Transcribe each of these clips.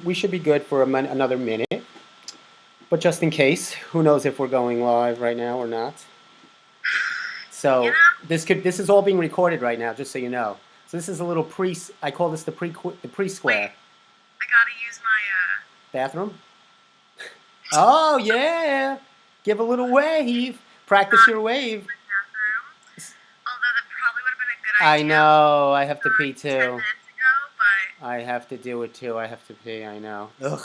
we should be good for another minute. But just in case, who knows if we're going live right now or not. So this is all being recorded right now, just so you know. So this is a little I call this the pre-square. Wait, I gotta use my bathroom. Oh yeah, give a little wave. Practice your wave. bathroom. Although that probably would have been a good idea. I know. I have to pee 10 too. minutes ago, but I have to do it too. I have to pee. I know. Ugh.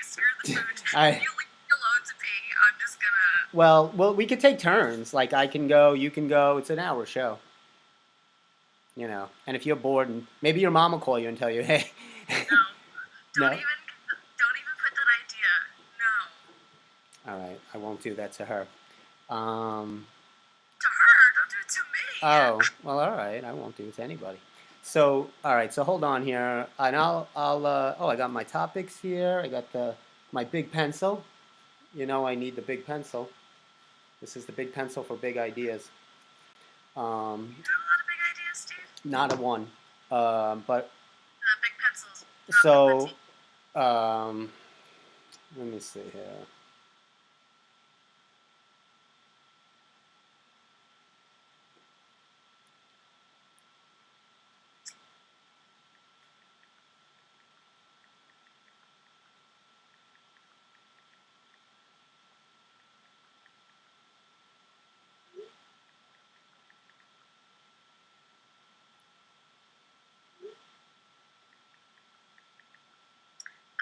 Screw the food. If you leave me alone to pee, I'm just gonna. Well, we could take turns. Like I can go, you can go. It's an hour show. You know, and if you're bored, and maybe your mom will call you and tell you, "Hey." No. Don't even put that idea. No. All right, I won't do that to her. To her, don't do it to me. Oh, well, all right, I won't do it to anybody. So, all right, so hold on here, and oh, I got my topics here. I got my big pencil. You know, I need the big pencil. This is the big pencil for big ideas. You have a lot of big ideas, Steve. Not a one, but. Big pencils. So, let me see here.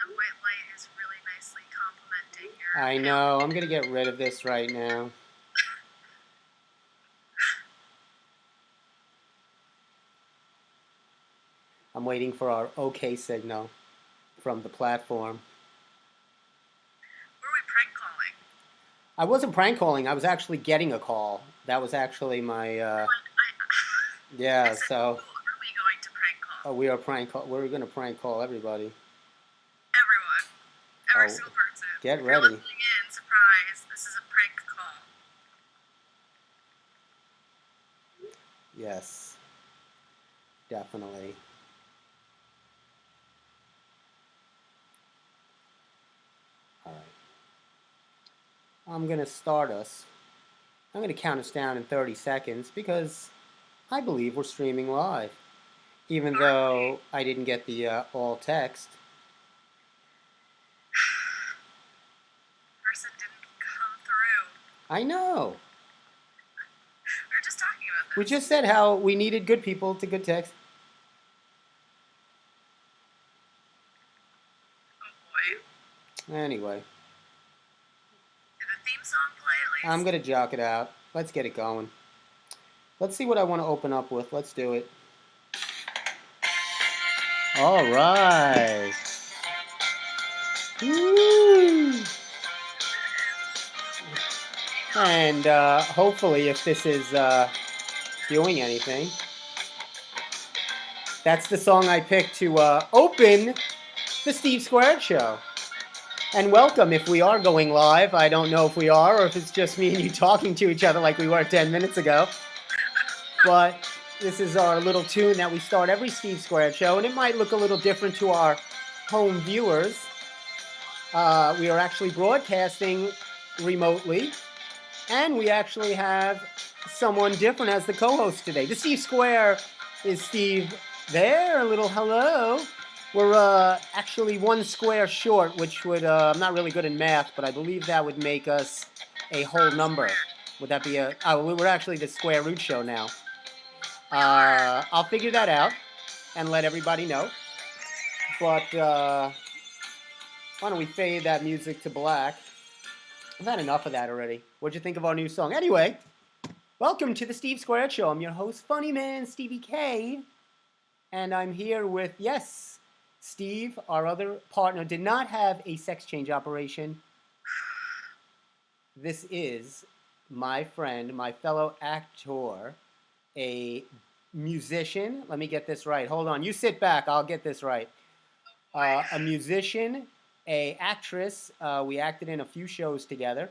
White light is really nicely complementing your. I know. I'm gonna get rid of this right now. I'm waiting for our OK signal from the platform. Were we prank calling? I wasn't prank calling. I was actually getting a call. That was actually my. Yeah. So. Who are we going to prank call? We are prank call. We're gonna prank call everybody. Every single person. Get If ready. you're listening in, surprise, this is a prank call. Yes. Definitely. All right. I'm going to start us. I'm going to count us down in 30 seconds because I believe we're streaming live. Even though I didn't get the all text. Person didn't come through. I know. We were just talking about this. We just said how we needed good people to good text. Oh boy. Anyway. Did the theme song play at least? I'm going to jock it out. Let's get it going. Let's see what I want to open up with. Let's do it. All right. Woo. And hopefully, if this is doing anything, that's the song I picked to open the Steve Squared Show. And welcome if we are going live. I don't know if we are or if it's just me and you talking to each other like we were 10 minutes ago. But this is our little tune that we start every Steve Squared Show, and it might look a little different to our home viewers. We are actually broadcasting remotely, and we actually have someone different as the co-host today. The Steve Square is Steve there. A little hello. We're actually one square short, which would, I'm not really good in math, but I believe that would make us a whole number. Would that be we're actually the square root show now. I'll figure that out and let everybody know. But why don't we fade that music to black? I've had enough of that already. What'd you think of our new song? Anyway, welcome to the Steve Squared Show. I'm your host, Funny Man Stevie K. And I'm here with, yes, Steve, our other partner, did not have a sex change operation. This is my friend, my fellow actor, a musician. Let me get this right. Hold on. You sit back. I'll get this right. A musician, a actress. We acted in a few shows together.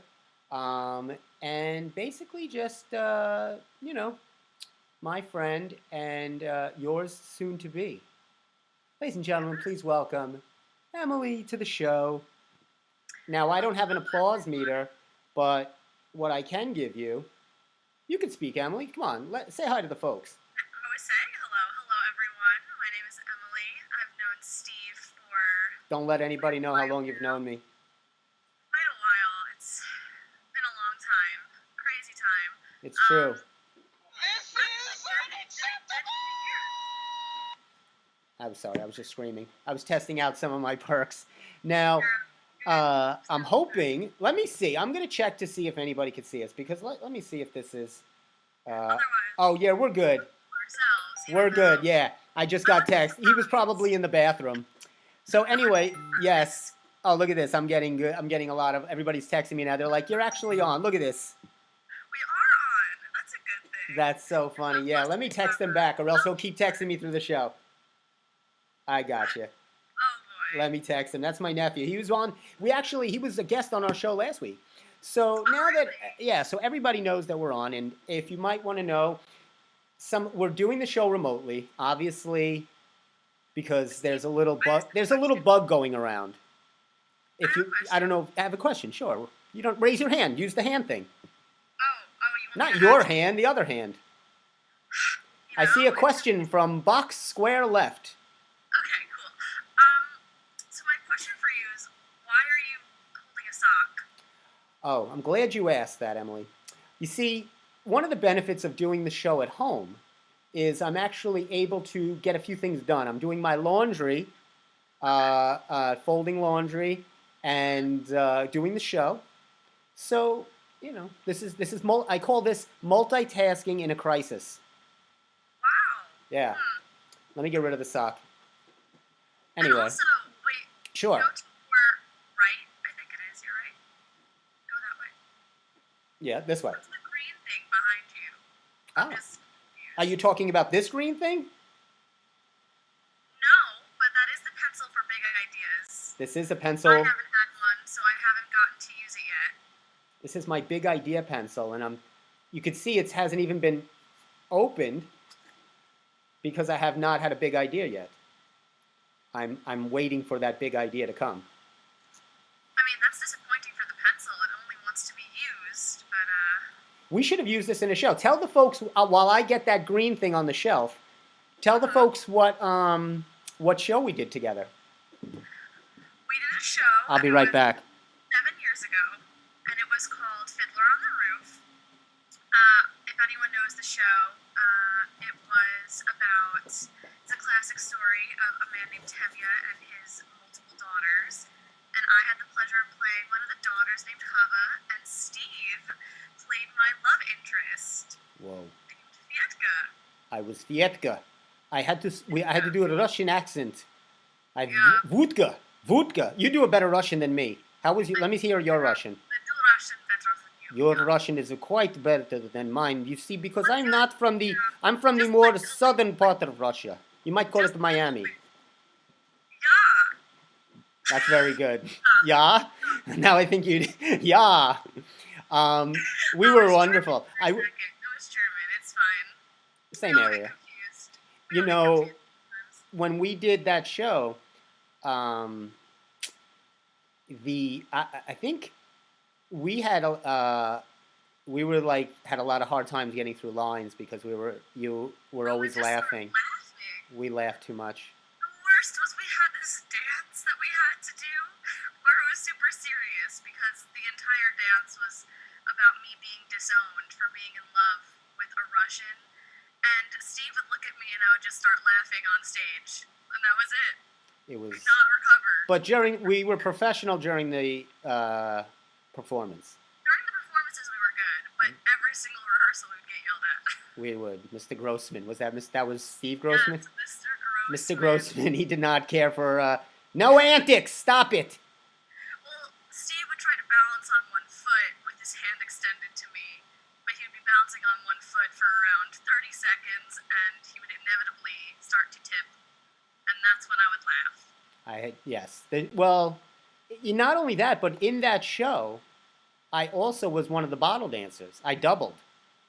And basically just, you know, my friend and yours soon to be. Ladies and gentlemen, please welcome Emily to the show. Now, I don't have an applause meter, but what I can give you, you can speak, Emily. Come on, say hi to the folks. I was saying hello everyone. My name is Emily. I've known Steve for Don't let anybody know how long you've known me. quite a while. It's been a long time, crazy time. It's true. This is unacceptable. I'm sorry, I was just screaming. I was testing out some of my perks. Now, I'm hoping, let me see. I'm going to check to see if anybody can see us, because let me see if this is... oh, yeah, we're good. We're good, yeah. I just got text. He was probably in the bathroom. So anyway, yes. Oh, look at this. I'm getting good. I'm getting a lot of... Everybody's texting me now. They're like, you're actually on. Look at this. We are on. That's a good thing. That's so funny. Yeah, let me text him back, or else he'll keep texting me through the show. I got you. Oh, boy. Let me text him. That's my nephew. He was on... he was a guest on our show last week. So now that... Yeah, so everybody knows that we're on. And if you might want to know... We're doing the show remotely, obviously, because there's a little bug going around. I don't know, I have a question, sure. You don't raise your hand, use the hand thing. You Not your hand, the other hand. I see a question from box square left. Okay, cool. So my question for you is, why are you holding a sock? Oh, I'm glad you asked that, Emily. You see, one of the benefits of doing the show at home is I'm actually able to get a few things done. I'm doing my laundry, folding laundry, and doing the show. So, you know, I call this multitasking in a crisis. Wow. Yeah. Let me get rid of the sock. Anyway. And also, wait. Sure. Go to your right. I think it is. You're right. Go that way. Yeah, this way. What's the green thing behind you? Oh. Are you talking about this green thing? No, but that is the pencil for big ideas. This is a pencil. I haven't had one, so I haven't gotten to use it yet. This is my big idea pencil, and you can see it hasn't even been opened because I have not had a big idea yet. I'm waiting for that big idea to come. I mean, that's disappointing for the pencil. It only wants to be used, but We should have used this in a show. Tell the folks, while I get that green thing on the shelf, tell the folks what show we did together. We did a show. I'll be right back. 7 years ago, and it was called Fiddler on the Roof. If anyone knows the show, it was about... It's a classic story of a man named Tevye and his multiple daughters. And I had the pleasure of playing one of the daughters named Chava, and Steve played my love interest. Whoa. Named Vietka. I was Vietka. I had to do a Russian accent. Vodka. You do a better Russian than me. How was you? Let me hear your Russian. I do Russian better than you. Your Russian is quite better than mine. You see, because I'm from the more southern part of Russia. You might call it Miami. Yeah. That's very good. Yeah? Now I think you'd... Yeah. We were wonderful. It was German. It's fine. Same area. You know, when we did that show, I think we had had a lot of hard times getting through lines because you were always laughing. We laughed too much. The worst was we had this dance that we had to do where it was super serious because the entire dance was about me being disowned for being in love with a Russian. And Steve would look at me and I would just start laughing on stage. And that was it. It was not recovered. But we were professional during the performance. During the performances we were good, but every single rehearsal we would get yelled at. We would. Mr. Grossman. That was Steve Grossman? Yes, Mr. Grossman. Mr. Grossman, he did not care for no antics. Stop it. Well, Steve would try to balance on one foot with his hand extended to me, but he would be balancing on one foot for around 30 seconds, and he would inevitably start to tip, and that's when I would laugh. Yes. Well, not only that, but in that show, I also was one of the bottle dancers. I doubled.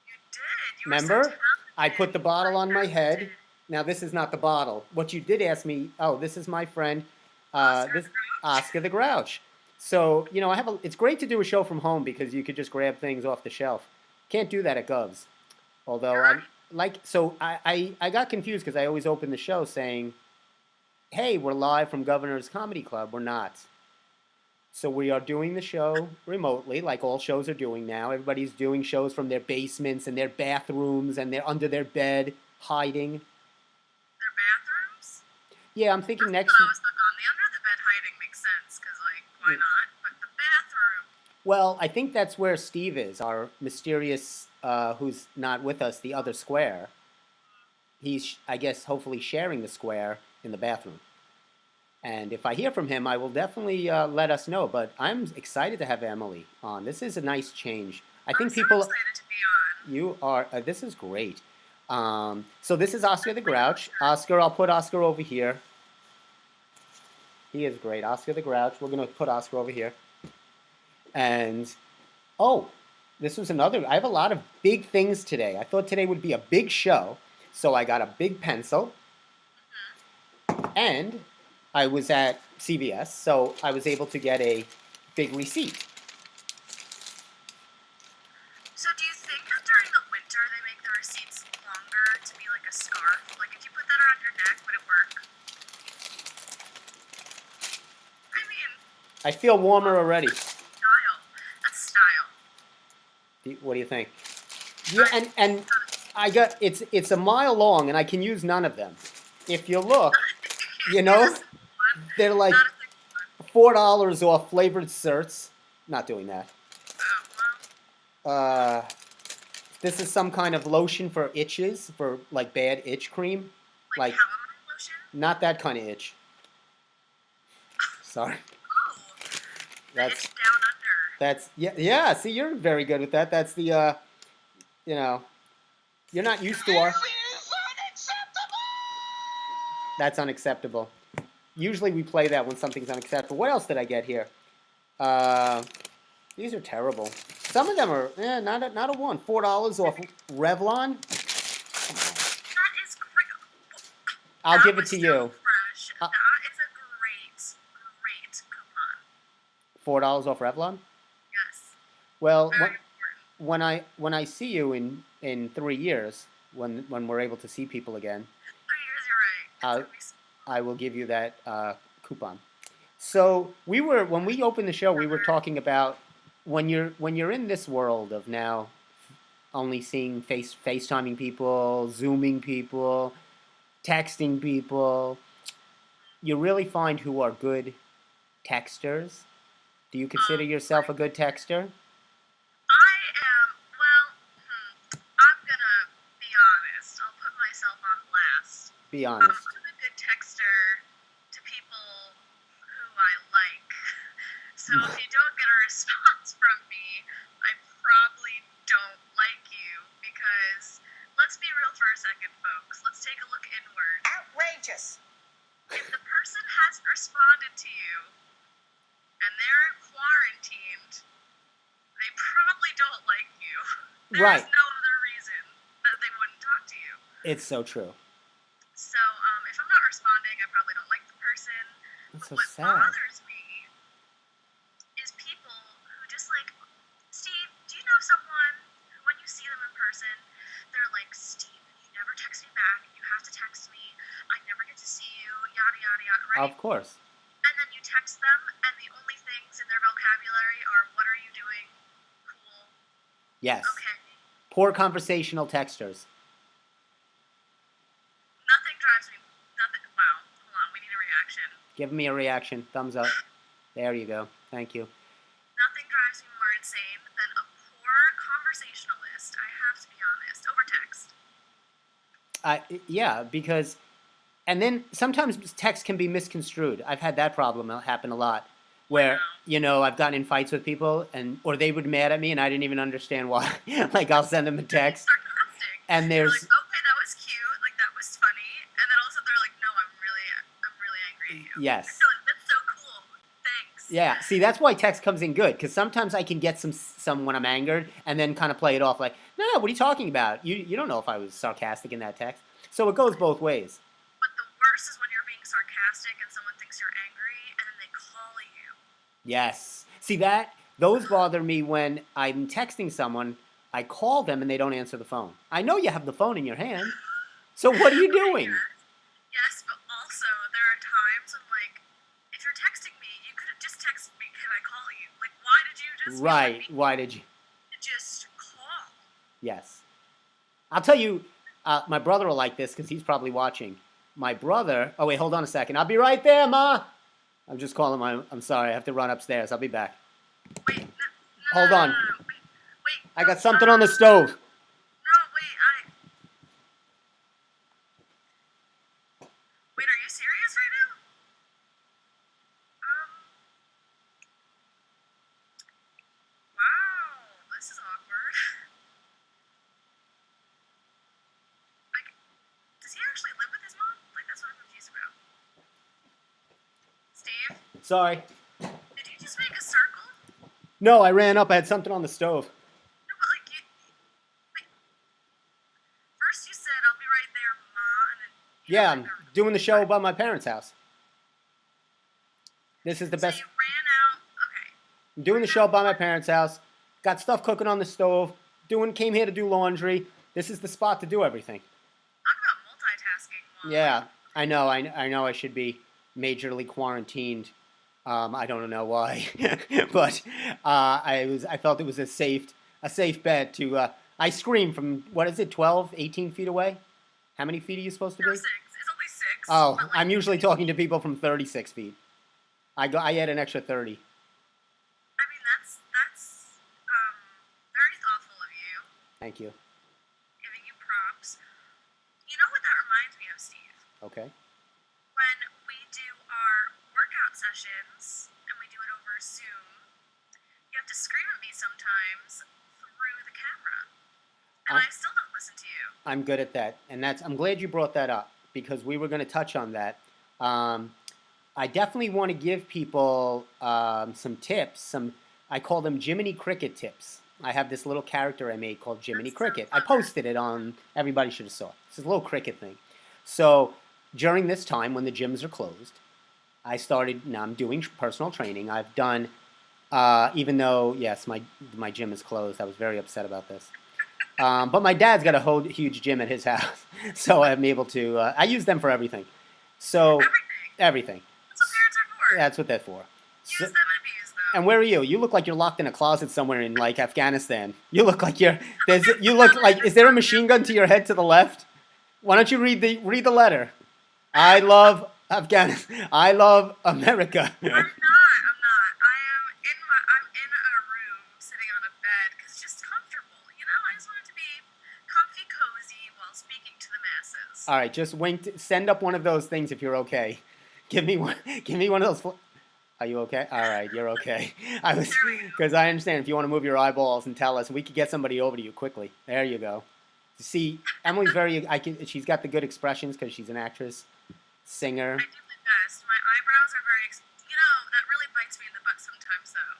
You did. You Remember? were so talented. I put the bottle on my head. Now, this is not the bottle. What you did ask me, oh, this is my friend. Oscar This the Grouch. Oscar the Grouch. So I have it's great to do a show from home because you could just grab things off the shelf. Can't do that at Govs. Although You're I'm right. I got confused because I always open the show saying, "Hey, we're live from Governor's Comedy Club." We're not. So we are doing the show remotely, like all shows are doing now. Everybody's doing shows from their basements and their bathrooms, and they're under their bed hiding. Their bathrooms? Yeah, I'm thinking That's next. what I was stuck on. The under the bed hiding makes sense, because, like, why not? But the bathroom. Well, I think that's where Steve is, our mysterious, who's not with us, the other square. He's, I guess, hopefully sharing the square in the bathroom. And if I hear from him, I will definitely let us know. But I'm excited to have Emily on. This is a nice change. I I'm think so people, excited to be on. you are, this is great. So this is Oscar the Grouch. Oscar, I'll put Oscar over here. He is great. Oscar the Grouch. We're going to put Oscar over here. And, oh, this was another. I have a lot of big things today. I thought today would be a big show. So I got a big pencil. And I was at CVS, so I was able to get a big receipt. So do you think that during the winter they make the receipts longer to be like a scarf? Like if you put that around your neck, would it work? I mean, I feel warmer already. style. That's style. What do you think? Yeah, and I got it's a mile long, and I can use none of them. If you look, they're like Not a single one. $4 off flavored certs. Not doing that. Oh, well, This is some kind of lotion for itches, for like bad itch cream. like Like calamine lotion? not that kind of itch. Sorry. Oh, That's it's down under. That's yeah. See, you're very good with that. That's the you're not used to our. That's unacceptable. Usually we play that when something's unacceptable. What else did I get here? These are terrible. Some of them are not a one. $4 off Revlon. That is great. I'll That give it was to so you. fresh. Uh, That is a great coupon. $4 off Revlon. Yes. Well, Very important. when I see you in 3 years, when we're able to see people again, 3 years, you're right. It's Uh, gonna be so I will give you that coupon. So when we opened the show, we were talking about when you're in this world of now only seeing FaceTiming people, Zooming people, texting people, you really find who are good texters. Do you consider yourself a good texter? I am, well, I'm gonna be honest. I'll put myself on blast. Be honest. I'm a good texter to people who I like. So if you don't get a response from me, I probably don't like you because let's be real for a second, folks. Let's take a look inward. Outrageous. If the person hasn't responded to you and they're quarantined, they probably don't like you. Right. There's no other reason that they wouldn't talk to you. It's so true. So if I'm not responding, I probably don't like the person. That's But so what sad. bothers me is people who just like, Steve, do you know someone who when you see them in person, they're like, Steve, you never text me back. You have to text me. I never get to see you. Yada, yada, yada, right? Of course. And then you text them, and the only things in their vocabulary are, what are you doing? Cool. Yes. Okay. Poor conversational texters. Nothing drives me. Nothing. Wow. Hold on. We need a reaction. Give me a reaction. Thumbs up. There you go. Thank you. Nothing drives me more insane than a poor conversationalist. I have to be honest. Over text. Yeah, because, and then sometimes text can be misconstrued. I've had that problem happen a lot, where I've gotten in fights with people, or they would be mad at me, and I didn't even understand why. Like I'll send them a text, Sarcastic. and They're there's like, okay, that was cute. Like that was funny. And then all of a sudden they're like, no, I'm really angry at you. yes. I feel like that's so cool. Thanks. Yeah, see, that's why text comes in good, because sometimes I can get some when I'm angered, and then kind of play it off like, no, what are you talking about? You don't know if I was sarcastic in that text. So it goes both ways. But the worst is when you're being sarcastic and someone thinks you're angry, Yes. See that? Those bother me when I'm texting someone. I call them and they don't answer the phone. I know you have the phone in your hand. So what are you Okay, doing? yes, but also there are times when, like, if you're texting me, you could have just texted me, "Can I call you?" Like, why did you just feel like Right. me Why did you? to just call? Yes. I'll tell you, my brother will like this because he's probably watching. My brother. Oh, wait, hold on a second. I'll be right there, Ma. I'm just calling my. I'm sorry. I have to run upstairs. I'll be back. Wait, no, no, Hold no, no, on. no, no. Wait, I no, got something on the stove. no, wait, wait, are you serious right now? Um, wow, this is awkward. Like, does he actually live with his mom? Like, that's what I'm confused about. Steve, Sorry. did you just make a circle? No, I ran up. I had something on the stove. No, but like, wait, first you said, "I'll be right there, Ma," and then Yeah, like, I'm doing the show about my parents' house. This is the so best. you ran out. Okay. I'm doing the show by my parents' house. Got stuff cooking on the stove. Came here to do laundry. This is the spot to do everything. Talk about multitasking while, Yeah, like, I know. I know. I should be majorly quarantined. I don't know why, but I felt it was a safe bet to. I scream from what is it, 12, 18 feet away? How many feet are you supposed to no, be? six. It's only six. Oh, But, like, I'm usually talking to people from 36 feet. I add an extra 30. I mean, that's very thoughtful of you, Thank you. giving you props. You know what that reminds me of, Steve? Okay. When we do our workout sessions and we do it over Zoom, you have to scream at me sometimes through the camera, and I- I still don't listen to you. I'm good at that, and I'm glad you brought that up because we were going to touch on that. I definitely want to give people some tips. I call them Jiminy Cricket tips. I have this little character I made called Jiminy That's so Cricket. I clever. posted it on. Everybody should have saw it. It's a little cricket thing. So during this time when the gyms are closed, I started. Now I'm doing personal training. I've done. Even though yes, my gym is closed. I was very upset about this. But my dad's got a whole huge gym at his house, so I'm able to. I use them for everything. So Everything. everything. That's what parents are for. That's what they're for. Use So, them and abuse them. and where are you? You look like you're locked in a closet somewhere in like Afghanistan. You look like you're. You look like. Is there a machine gun to your head to the left? Why don't you read the letter? I love Afghanistan. I love America. I'm not. I'm in a room sitting on a bed because it's just comfortable. You know, I just want it to be comfy, cozy while speaking to the masses. All right, just wink. Send up one of those things if you're okay. Give me one. Give me one of those. Are you okay? All right, you're okay. I was There we go. because I understand if you want to move your eyeballs and tell us, we could get somebody over to you quickly. There you go. See, Emily's very. She's got the good expressions because she's an actress, singer. I do my best. My eyebrows are very. You know, that really bites me in the butt sometimes, though.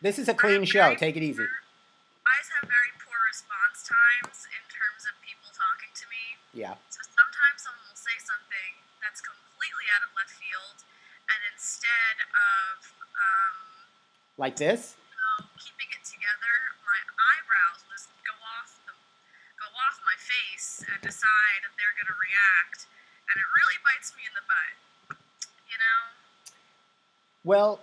This is a clean show. Take it easy. I just have very poor response times in terms of people talking to me. Yeah. So sometimes someone will say something that's completely out of left field, and instead of Like this. keeping it together, my eyebrows will just go off my face and decide if they're gonna react, and it really bites me in the butt. You know? Well,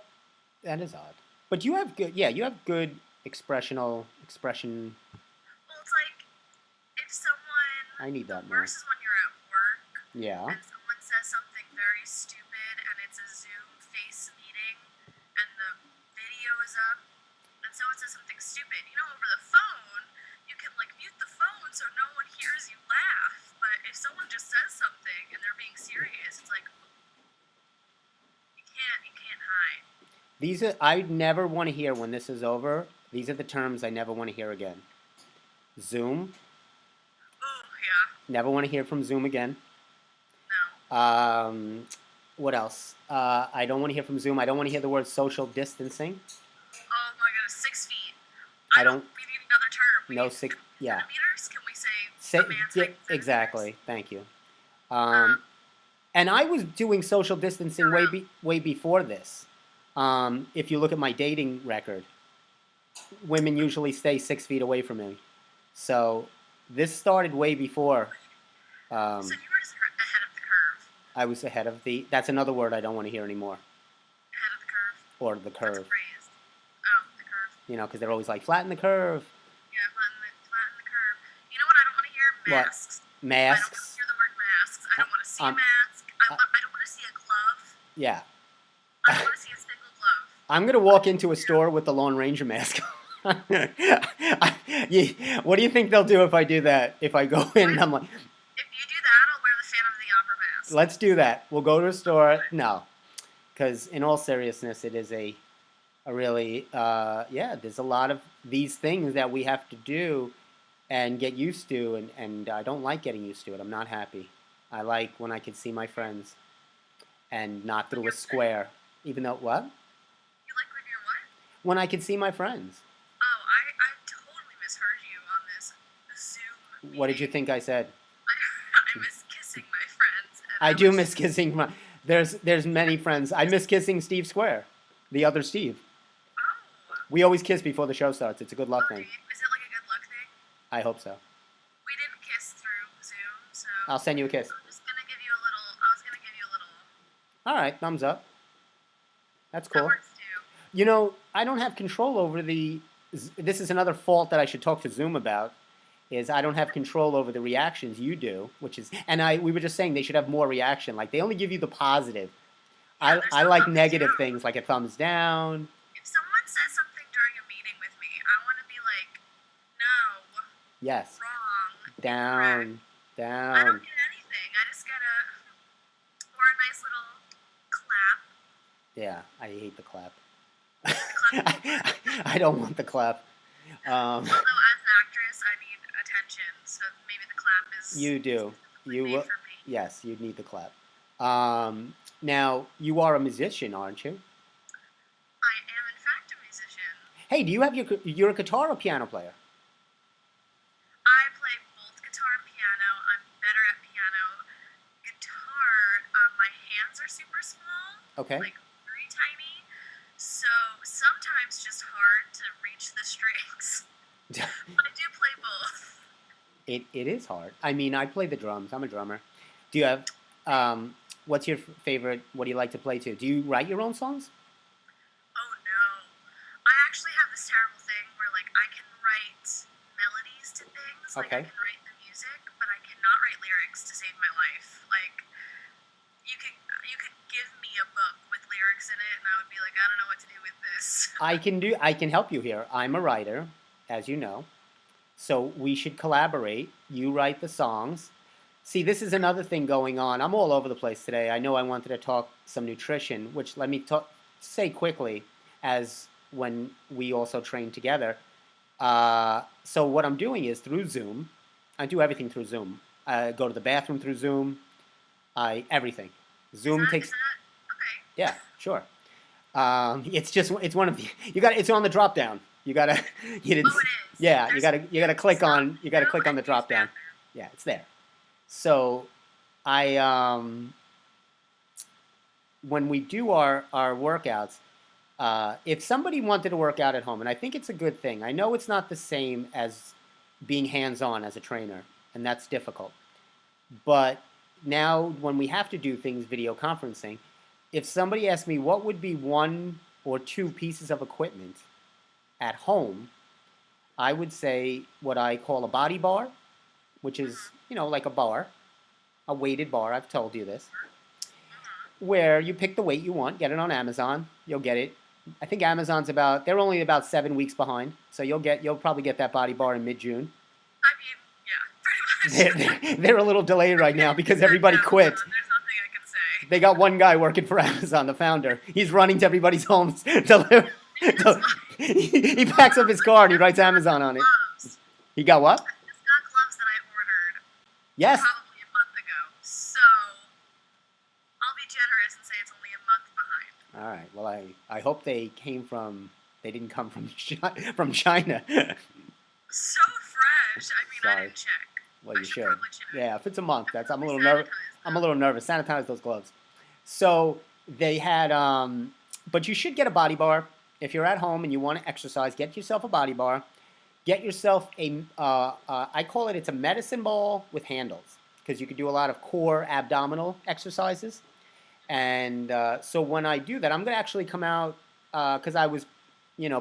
that is odd. But you have good. Yeah, you have good expression. Well, it's like if someone. I need The that more. worst is when you're at work Yeah. and someone says something very stupid and it's a Zoom face meeting and the video is up and someone says something stupid. You know, over the phone, you can like mute the phone so no one hears you laugh. But if someone just says something and they're being serious, it's like you can't hide. These are. I never want to hear when this is over. These are the terms I never want to hear again. Zoom. Oh yeah, Never want to hear from Zoom again. no. What else? I don't want to hear from Zoom. I don't want to hear the word social distancing. Oh my goodness, 6 feet. I don't- We need another term. We No need six. Yeah. centimeters? Can we say Say, a man's height in centimeters? exactly. Thank you. And I was doing social distancing way before this. If you look at my dating record, women usually stay 6 feet away from me. So this started way before So you were just ahead of the curve. I was ahead of the. That's another word I don't want to hear anymore. Ahead of the curve. Or the What's a curve. phrase? Oh, the curve. You know, because they're always like, flatten the curve. Yeah, flatten the curve. You know what? I don't want to hear What? masks. I don't want Masks. to hear the word masks. I don't want to see a Um, mask. I don't want to see a glove. Yeah. I don't want to see a single glove. I'm going to walk into a store with the Lone Ranger mask. What do you think they'll do if I do that? If I go in and I'm like, If you do that, I'll wear the Phantom of the Opera mask. let's do that. We'll go to a store. No. Because in all seriousness, it is a really, there's a lot of these things that we have to do and get used to. And I don't like getting used to it. I'm not happy. I like when I can see my friends and not through a square. Even though, what? You like when you're what? When I can see my friends. Oh, I totally misheard you on this Zoom meeting. What did you think I said? I miss kissing my friends. And I do miss kissing my... There's many friends. I miss kissing Steve Square, the other Steve. Oh. We always kiss before the show starts. It's a good luck Okay. thing. Is it like a good luck thing? I hope so. We didn't kiss through Zoom, so I'll send you a kiss. I'm just gonna give you a little. I was gonna give you a little. All right, thumbs up. That's That cool. works too. You know, I don't have control over the... This is another fault that I should talk to Zoom about, is I don't have control over the reactions. You do, which is... And we were just saying they should have more reaction. Like, they only give you the positive. Yeah, there's I no like thumbs negative down. things, like a thumbs down. If someone says something during a meeting with me, I want to be like, no, Yes. wrong, Down. incorrect. I Down. don't get anything. I just get or a nice little clap. Yeah, I hate the clap. The clap. I don't want the clap. Although as an actress, I need attention, so maybe the clap is. You do. You made will. for me. Yes, you need the clap. Now, you are a musician, aren't you? I am in fact a musician. Hey, do you have you're a guitar or piano player? I play both guitar and piano. I'm better at piano. Guitar, my hands are super small. Okay. Like very tiny. So sometimes just hard to reach the strings. But I do play both. It is hard. I mean, I play the drums. I'm a drummer. Do you have what's your favorite? What do you like to play to? Do you write your own songs? Oh no. I actually have this terrible thing where like I can write melodies to things. Like Okay. I can write the music, but I cannot write lyrics to save my life. Like you could give me a book with lyrics in it and I would be like, I don't know what to do with this. I can help you here. I'm a writer, as you know. So we should collaborate. You write the songs. See, this is another thing going on. I'm all over the place today. I know I wanted to talk some nutrition, which let me say quickly, as when we also train together. So what I'm doing is through Zoom. I do everything through Zoom. I go to the bathroom through Zoom. Everything. Zoom takes. Okay. Yeah, sure. It's one of the. It's on the drop down. You gotta. You didn't. Oh, it is. Yeah, There's you gotta click on no, the drop down. Yeah, it's there. So when we do our workouts, if somebody wanted to work out at home, and I think it's a good thing. I know it's not the same as being hands-on as a trainer, and that's difficult. But now when we have to do things video conferencing, if somebody asked me what would be one or two pieces of equipment at home, I would say what I call a body bar, which is, like a bar, a weighted bar, I've told you this, where you pick the weight you want, get it on Amazon, you'll get it. I think Amazon's they're only about 7 weeks behind, so you'll probably get that body bar in mid-June. I mean, yeah, pretty much. They're a little delayed right now because everybody quit. There's nothing I can say. They got one guy working for Amazon, the founder. He's running to everybody's homes. He packs up his car and he writes Amazon on it. Gloves. He got what? I just got gloves that I ordered Yes. probably a month ago. So I'll be generous and say it's only a month behind. All right. Well, I hope they didn't come from from China. So fresh. I mean, I Sorry. didn't check. Well, I you should should. probably check. Yeah, if it's a month, I'm a little Sanitize nervous. them. I'm a little nervous. Sanitize those gloves. So they had But you should get a body bar. If you're at home and you want to exercise, get yourself a body bar. Get yourself I call it, it's a medicine ball with handles. Because you could do a lot of core abdominal exercises. And so when I do that, I'm going to actually come out, because I was,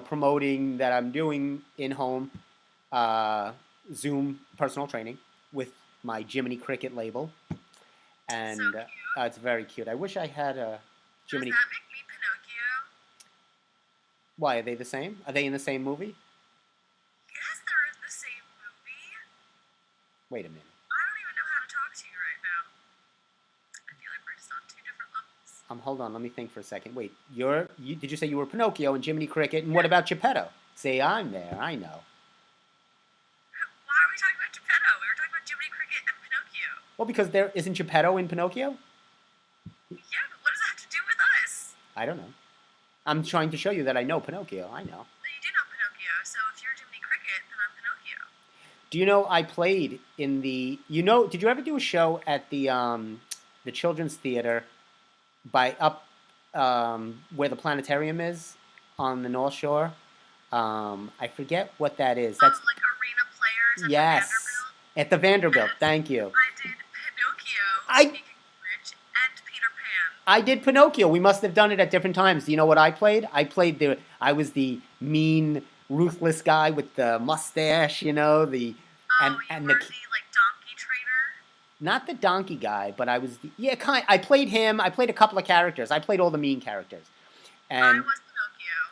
promoting that I'm doing in-home Zoom personal training with my Jiminy Cricket label. And So cute. it's very cute. I wish I had a Does Jiminy. that make me Pinocchio? Why, are they the same? Are they in the same movie? Yes, they're in the same movie. Wait a minute. I don't even know how to talk to you right now. I feel like we're just on two different levels. Hold on, let me think for a second. Wait, did you say you were Pinocchio and Jiminy Cricket? And what about Geppetto? See, I'm there. I know. Why are we talking about Geppetto? We were talking about Jiminy Cricket and Pinocchio. Well, because there isn't Geppetto in Pinocchio? Yeah, but what does that have to do with us? I don't know. I'm trying to show you that I know Pinocchio. I know. Well, you do know Pinocchio, so if you're Jiminy Cricket, then I'm Pinocchio. Do you know I played in the? Did you ever do a show at the Children's Theater by up where the planetarium is on the North Shore? I forget what that is. That's like Arena Players at yes, the Vanderbilt? at the Vanderbilt. Yes. Thank you. I did Pinocchio, speaking of which, and Peter Pan. I did Pinocchio. We must have done it at different times. Do you know what I played? I was the mean, ruthless guy with the mustache. The Oh, you and were the the like donkey trainer? not the donkey guy, but I was I played him. I played a couple of characters. I played all the mean characters, I and was Pinocchio.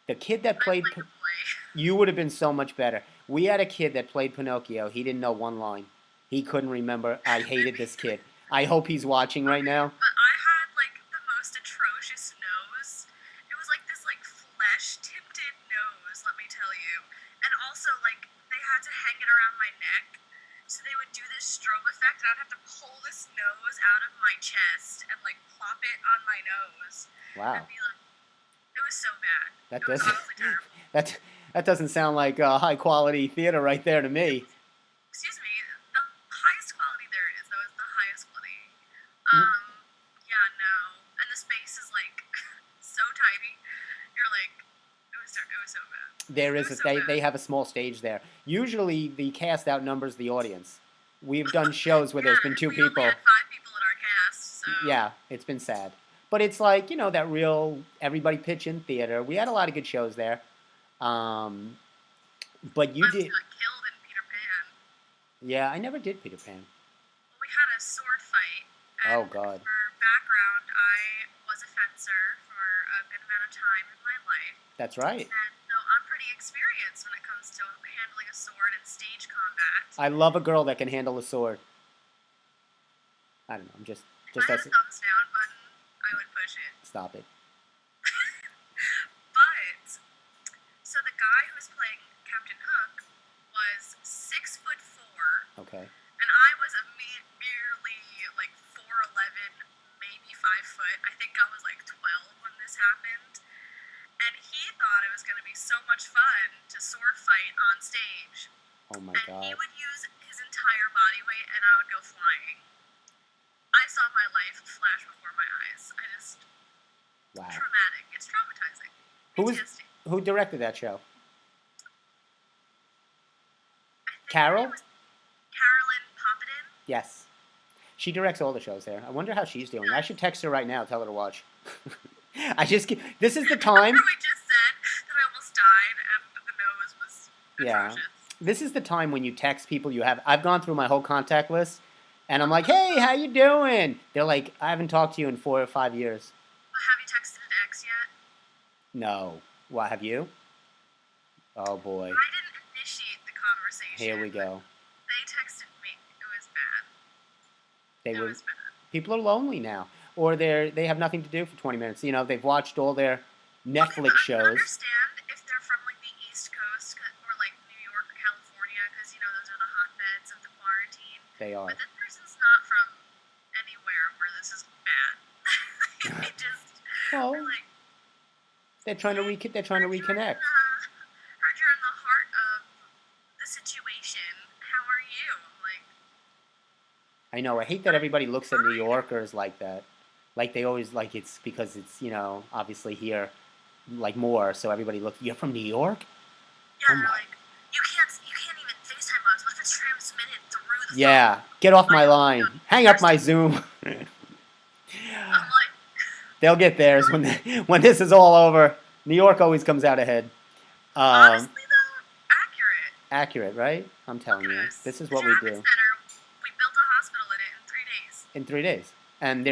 the kid that I played played the boy. you would have been so much better. We had a kid that played Pinocchio. He didn't know one line. He couldn't remember. I hated this kid. I hope he's watching right now. But I had like the most atrocious nose. It was like this like flesh-tinted nose, let me tell you. And also like they had to hang it around my neck. So they would do this strobe effect and I'd have to pull this nose out of my chest and like plop it on my nose. Wow. And be like, it was so bad. That It was does honestly terrible. that doesn't sound like high quality theater right there to me. Excuse me, the highest quality there is, though, is the highest quality. Yeah, no. And the space is like so tiny. You're like, it was so bad. There It is was so they bad. they have a small stage there. Usually the cast outnumbers the audience. We've done shows where there's been two we people. only had 5 people in our cast, so. Yeah, it's been sad. But it's like, that real everybody pitch in theater. We had a lot of good shows there. But you I did. got killed in Peter Pan. Yeah, I never did Peter Pan. Well, we had a sword fight. And Oh, God. For background, I was a fencer for a good amount of time in my life. That's right. And so I'm pretty experienced when it comes to handling a sword and stage combat. I love a girl that can handle a sword. I don't know. I'm just If I had that's a thumbs down button, I would push it. stop it. But so the guy who was playing Captain Hook was 6'4", Okay. and I was merely like 4'11", maybe 5 foot. I think I was like 12 when this happened, and he thought it was going to be so much fun to sword fight on stage. Oh my And he God. would use his entire body weight, and I would go flying. I saw my life flash before my eyes. Wow. Traumatic. It's traumatizing. PTSD. Who directed that show? I think Carol? it was Carolyn Pompidin. Yes. She directs all the shows there. I wonder how she's doing. I should text her right now, tell her to watch. This is the time. Remember we just said that I almost died and the nose was Yeah. atrocious. This is the time when you text people you have. I've gone through my whole contact list, and I'm like, hey, how you doing? They're like, I haven't talked to you in 4 or 5 years. But have you texted an ex yet? No. What, have you? Oh, boy. I didn't initiate the conversation. Here we go. They texted me. It was bad. They It were. was bad. People are lonely now, or they have nothing to do for 20 minutes. They've watched all their Netflix I can shows. understand if they're from like the East Coast or like New York or California, because those are the hotbeds of the quarantine. They are. But this person's not from anywhere where this is bad. They just Well, are like, they're trying to reconnect. heard you're in the heart of the situation. How are you? I'm like, I know. I hate that everybody looks at New Yorkers like that. Like they always like it's because it's obviously here like more, so everybody look. You're from New York? Yeah, Oh they're my. like, you can't even FaceTime us. What if it's transmitted through the phone? Yeah, get off my Like, line. Hang up my seriously. Zoom. I'm like, They'll get theirs when when this is all over. New York always comes out ahead. Um, honestly though, accurate. Accurate, right? I'm Look telling at you, us. this is The what we Javits do Center, we built a hospital in it in 3 days. in 3 days. And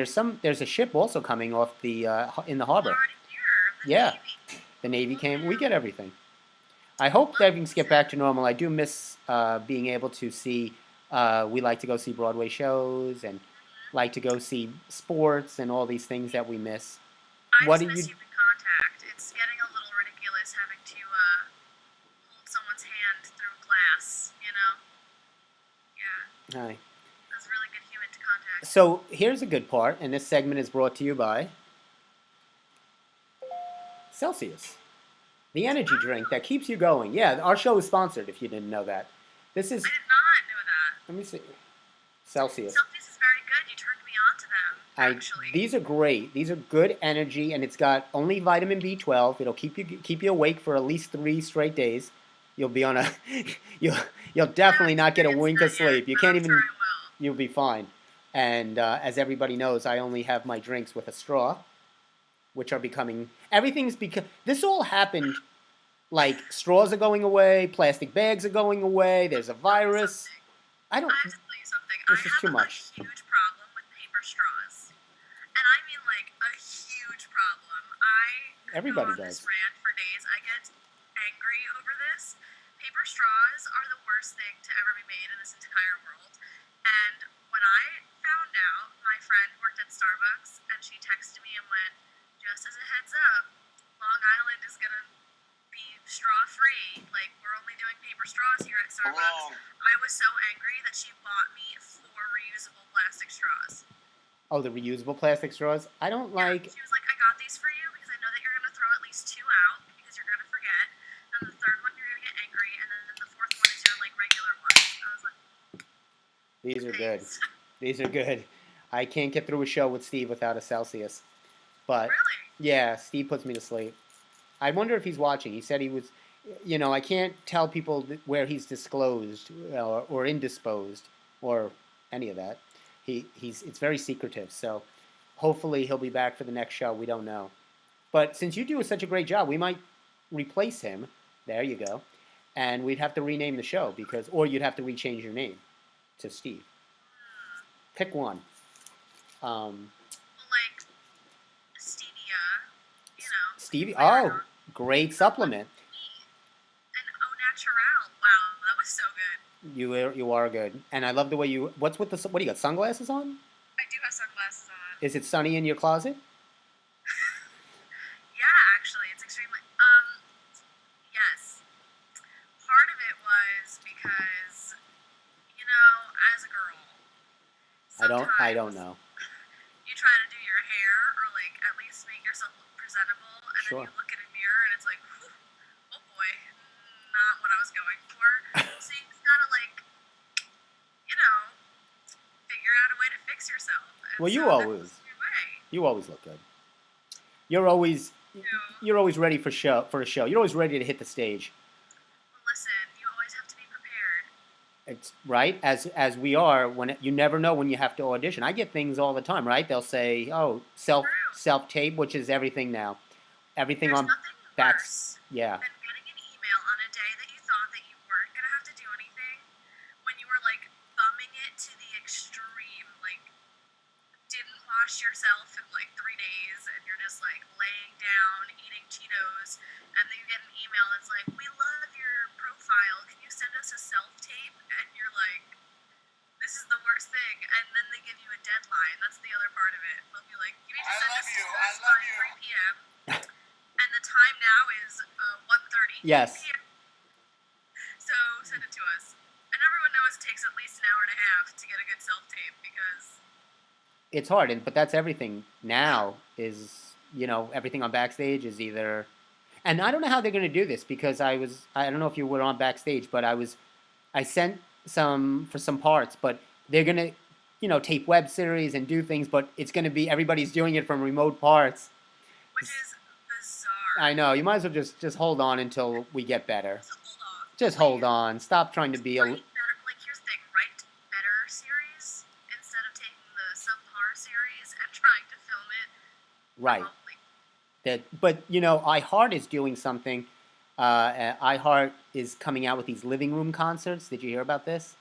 there's a ship also coming off in the harbor. Already here, the Yeah, Navy. the Navy Oh came. We man. get everything. I hope Well, things get listen, back to normal. I do miss being able to see. We like to go see Broadway shows and like to go see sports and all these things that we miss. I What just do miss you? human contact. It's getting a little ridiculous having to hold someone's hand through glass, you know? Yeah, Hi. that's really good human contact. So here's a good part, and this segment is brought to you by Celsius, the energy drink that keeps you going. Yeah, our show is sponsored. If you didn't know that, this I is. did not know that. Let me see. Celsius. Celsius is very good. You turned me on to them, I actually. These are great. These are good energy, and it's got only vitamin B12. It'll keep you awake for at least 3 straight days. You'll be on a you'll you'll I haven't definitely not get a experienced wink that of yet, sleep. You but can't I'm sure even. I will. You'll be fine. And as everybody knows, I only have my drinks with a straw, which are becoming everything's because this all happened. Like straws are going away, plastic bags are going away. There's a Tell me virus. something. I don't. I have to tell you something. I This is have too a much. huge problem with paper straws. And I mean like a huge problem. I could go Everybody on this does. rant for days. I get angry over this. Paper straws are the worst thing to ever be made in this entire world. And when I found out, my friend worked at Starbucks and she texted me and went, just as a heads up, Long Island is gonna be straw free. Like, we're only doing paper straws here at Starbucks. I was so angry that she bought me 4 reusable plastic straws. Oh, the reusable plastic straws. I don't Yeah, like. she was like, I got these for you because I know that you're going to throw at least 2 out because you're going to forget. And the third one, you're going to get angry. And then the fourth one is your, like, regular one. I was like, These are good. thanks. These are good. I can't get through a show with Steve without a Celsius. But Really? yeah, Steve puts me to sleep. I wonder if he's watching. He said he was. I can't tell people where he's disclosed or indisposed or any of that. He's it's very secretive. So hopefully he'll be back for the next show. We don't know. But since you do such a great job, we might replace him. There you go. And we'd have to rename the show or you'd have to rechange your name to Steve. Pick one. Um, Well, like, stevia, Stevie. flavor Oh, great supplement. and au naturel. Wow, that was so good. You are good, and I love the way you. What's with the? What do you got? Sunglasses on? I do have sunglasses on. Is it sunny in your closet? Yeah, actually, it's extremely. Yes. Part of it was because, as a girl, I don't sometimes know. you try to do your hair or like at least make yourself look presentable, and then Sure. you look in a mirror and it's like, whew, oh boy, not what I was going for. So you just gotta figure out a way to fix yourself. And Well, so that was your way. you always look good. You're always you're always ready for a show. You're always ready to hit the stage. Well, listen, you always have to be prepared. It's right as we are when you never know when you have to audition. I get things all the time, right? They'll say, "Oh, True. self tape," which is everything now. Everything There's on nothing back. worse Yeah. than getting an email on a day that you thought that you weren't gonna have to do anything, when you were like bumming it to the extreme, like didn't wash yourself in like 3 days, and you're just like laying down eating Cheetos, and then you get an email that's like, "We love your profile. Can you send us a self tape?" And you're like, "This is the worst thing." And then they give you a deadline. That's the other part of it. They'll be like, "You need to send us this by 3 p.m." And the time now is 1:30 Yes. p.m. So send it to us. And everyone knows it takes at least an hour and a half to get a good self tape because It's hard, but that's everything now. Is everything on backstage is either, and I don't know how they're going to do this because I don't know if you were on backstage, but I sent some for some parts, but they're gonna tape web series and do things, but it's going to be everybody's doing it from remote parts. which is bizarre. I know. You might as well just hold on until we get better. Just hold on. Just hold on. Stop trying to be a. Write better. Like, here's the thing: write better series instead of taking the subpar series and trying to film it Right. remotely. But iHeart is doing something. iHeart is coming out with these living room concerts. Did you hear about this?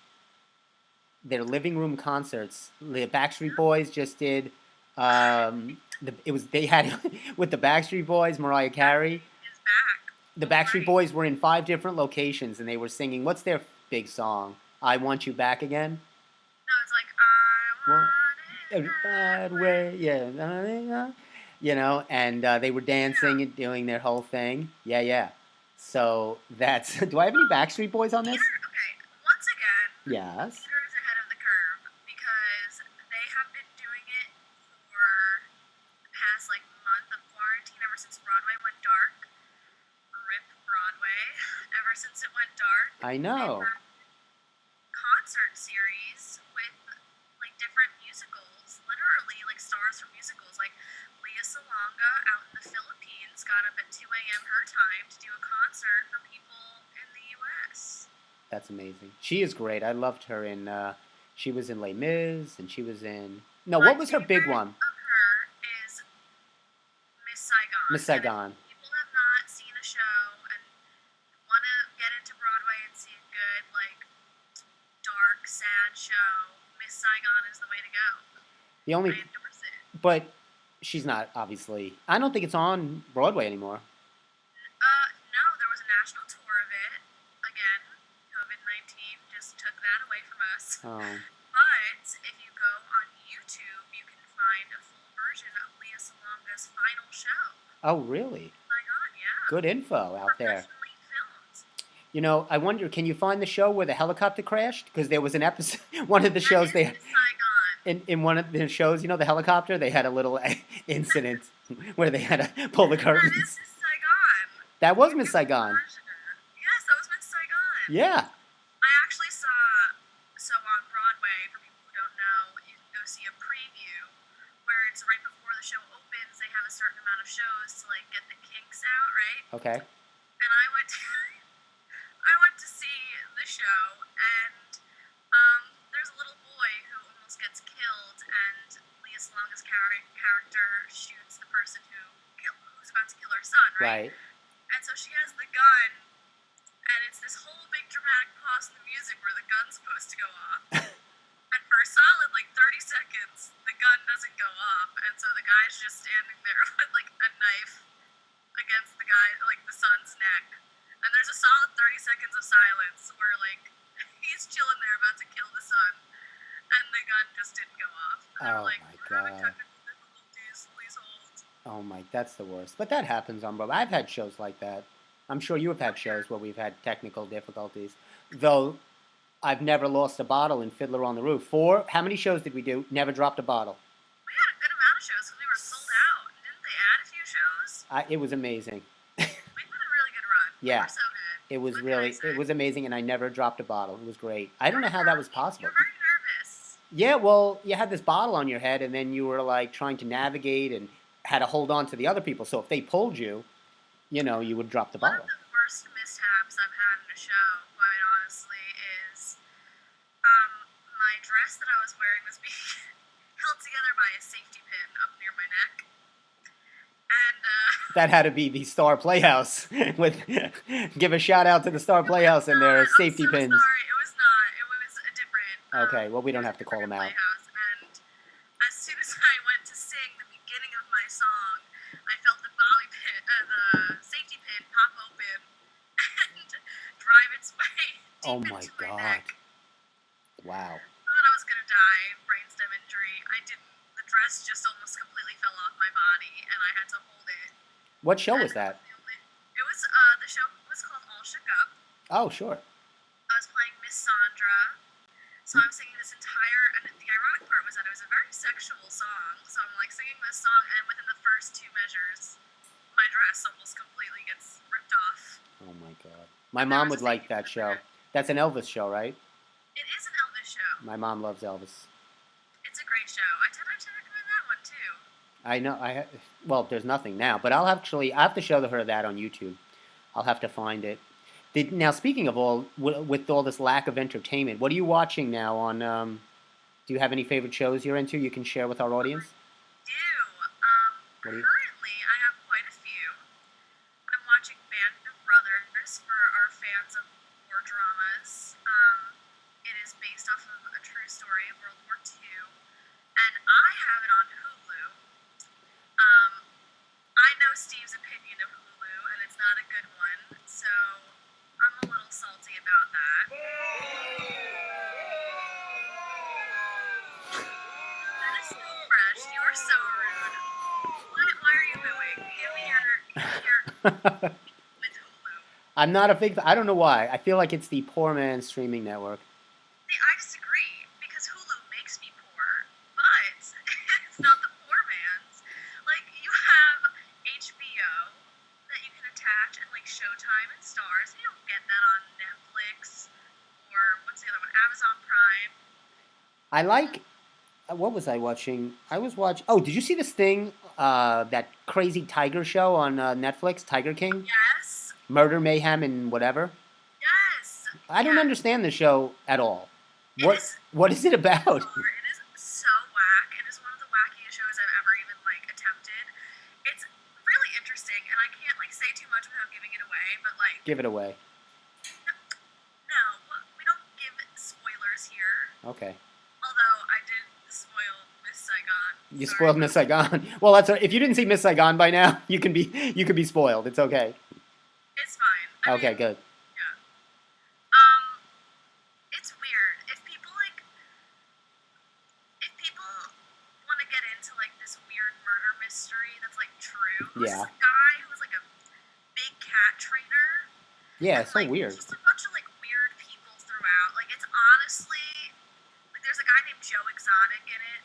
Their living room concerts. The Backstreet Boys just did. They had with the Backstreet Boys, Mariah Carey. Is back. The Backstreet Boys were in 5 different locations, and they were singing. What's their big song? I Want You Back Again. No, it's like I want it That way, yeah. And they were dancing and doing their whole thing. Yeah. So that's. Do I have any Backstreet Boys on this? Okay, once again, Yes. Peter's ahead of the curve because they have been doing it for the past month of quarantine ever since Broadway went dark. RIP Broadway. Ever since it went dark. I know. They were concert series with different musicals, literally stars from musicals. Like Leah Salonga out in the Philippines got up at 2 a.m. her time to do a concert for people in the U.S. That's amazing. She is great. I loved her in. She was in Les Mis, and she was in. No, what was her big one? Of her is Miss Saigon. Miss Saigon. And if people have not seen a show and want to get into Broadway and see a good, dark, sad show, Miss Saigon is the way to go. The only. I endorse it. But she's not obviously. I don't think it's on Broadway anymore. No, there was a national tour of it. Again, COVID-19 just took that away from us. Oh. But if you go on YouTube, you can find a full version of Leah Salonga's final show. Oh, really? Saigon, yeah. Good info out there. Professionally filmed. I wonder, can you find the show where the helicopter crashed? Because there was an episode, one of the shows That is Miss Saigon. in one of the shows, the helicopter, they had a little incident where they had to pull the That curtains. is Miss Saigon. That was Miss Saigon. Yes, that was Miss Saigon. Yeah. I actually saw, so on Broadway, for people who don't know, you can go see a preview where it's right before the show opens. They have a certain amount of shows to get the kinks out, right? Okay. And I went to, I went to see the show, and there's a little boy who almost gets killed, and Leah Salonga's character shoots the person who's about to kill her son, right? Right. And so she has the gun, and it's this whole big dramatic pause in the music where the gun's supposed to go off. And for a solid 30 seconds, the gun doesn't go off, and so the guy's just standing there with a knife against the guy, the son's neck. And there's a solid 30 seconds of silence where he's chilling there about to kill the son, and the gun just didn't go off. And Oh they're my we're having God. technical difficulties, please hold. Oh my, that's the worst. But that happens on Broadway. I've had shows like that. I'm sure you have had shows where we've had technical difficulties. Though I've never lost a bottle in Fiddler on the Roof. How many shows did we do? Never dropped a bottle. We had a good amount of shows because we were sold out. Didn't they add a few shows? It was amazing. We've had a really good run. Yeah. We were so good. It was What really, can I say? it was amazing, and I never dropped a bottle. It was great. I don't know how that was possible. You're very nervous. Yeah, well, you had this bottle on your head, and then you were trying to navigate and had to hold on to the other people. So if they pulled you, you would drop the One bottle. of the worst mishaps I've had in a show, quite honestly, is my dress that I was wearing was being held together by a safety pin up near my neck. And That had to be the Star Playhouse. Give a shout out to the Star Playhouse and their safety I'm so pins. sorry, it was not. It was a different. Okay, well, we don't have to call them out. Playhouse. And as soon as I went to sing the beginning of my song, I felt the bobby pin, the safety pin pop open and drive its way deep Oh my into my God. neck. Wow. I thought I was gonna die, brainstem injury. I didn't. The dress just almost completely fell off my body, and I had to hold it. What show was that? It was the show was called All Shook Up. Oh, sure. I was playing Miss Sandra, so I'm singing this entire. And the ironic part was that it was a very sexual song. So I'm singing this song, and within the first 2 measures, my dress almost completely gets ripped off. Oh my God. My mom would like that show. That's an Elvis show, right? It is an Elvis show. My mom loves Elvis. I know. Well, there's nothing now, but I have to show her that on YouTube. I'll have to find it. Now, speaking of with all this lack of entertainment, what are you watching now on? Do you have any favorite shows you're into? You can share with our audience. Do. What do you? Currently, I have quite a few. I'm watching Band of Brothers for our fans of war dramas. It is based off of a true story of World War II, and I have it on Hulu. Um, I know Steve's opinion of Hulu, and it's not a good one, so I'm a little salty about that. That is so fresh. You are so rude. Why are you booing? Give me your with Hulu. I'm not a big. I don't know why. I feel like it's the poor man's streaming network. See, I disagree because Hulu makes me poor, but it's not the poor man's. Like you have HBO that you can attach and like Showtime and Stars. You don't get that on Netflix or what's the other one? Amazon Prime. I like. What was I watching? I was watching. Oh, did you see this thing? That crazy tiger show on Netflix, Tiger King, Yes. Murder, Mayhem, and whatever. Yes. I don't Yes. understand the show at all. It is What is it about? bizarre. It is so whack. It is one of the wackiest shows I've ever even like attempted. It's really interesting, and I can't like say too much without giving it away. But like, Give it away. no, we don't give spoilers here. Okay. Although I did spoil Miss Saigon. You Sorry. spoiled Miss Saigon. Well, if you didn't see Miss Saigon by now, you can be spoiled. It's okay. It's fine. I Okay, mean, good. yeah. It's weird. If people want to get into like this weird murder mystery that's like true, Yeah. there's a guy who's like a big cat trainer. Yeah, And, it's so like, weird. Just a bunch of like weird people throughout. Like it's honestly like there's a guy named Joe Exotic in it.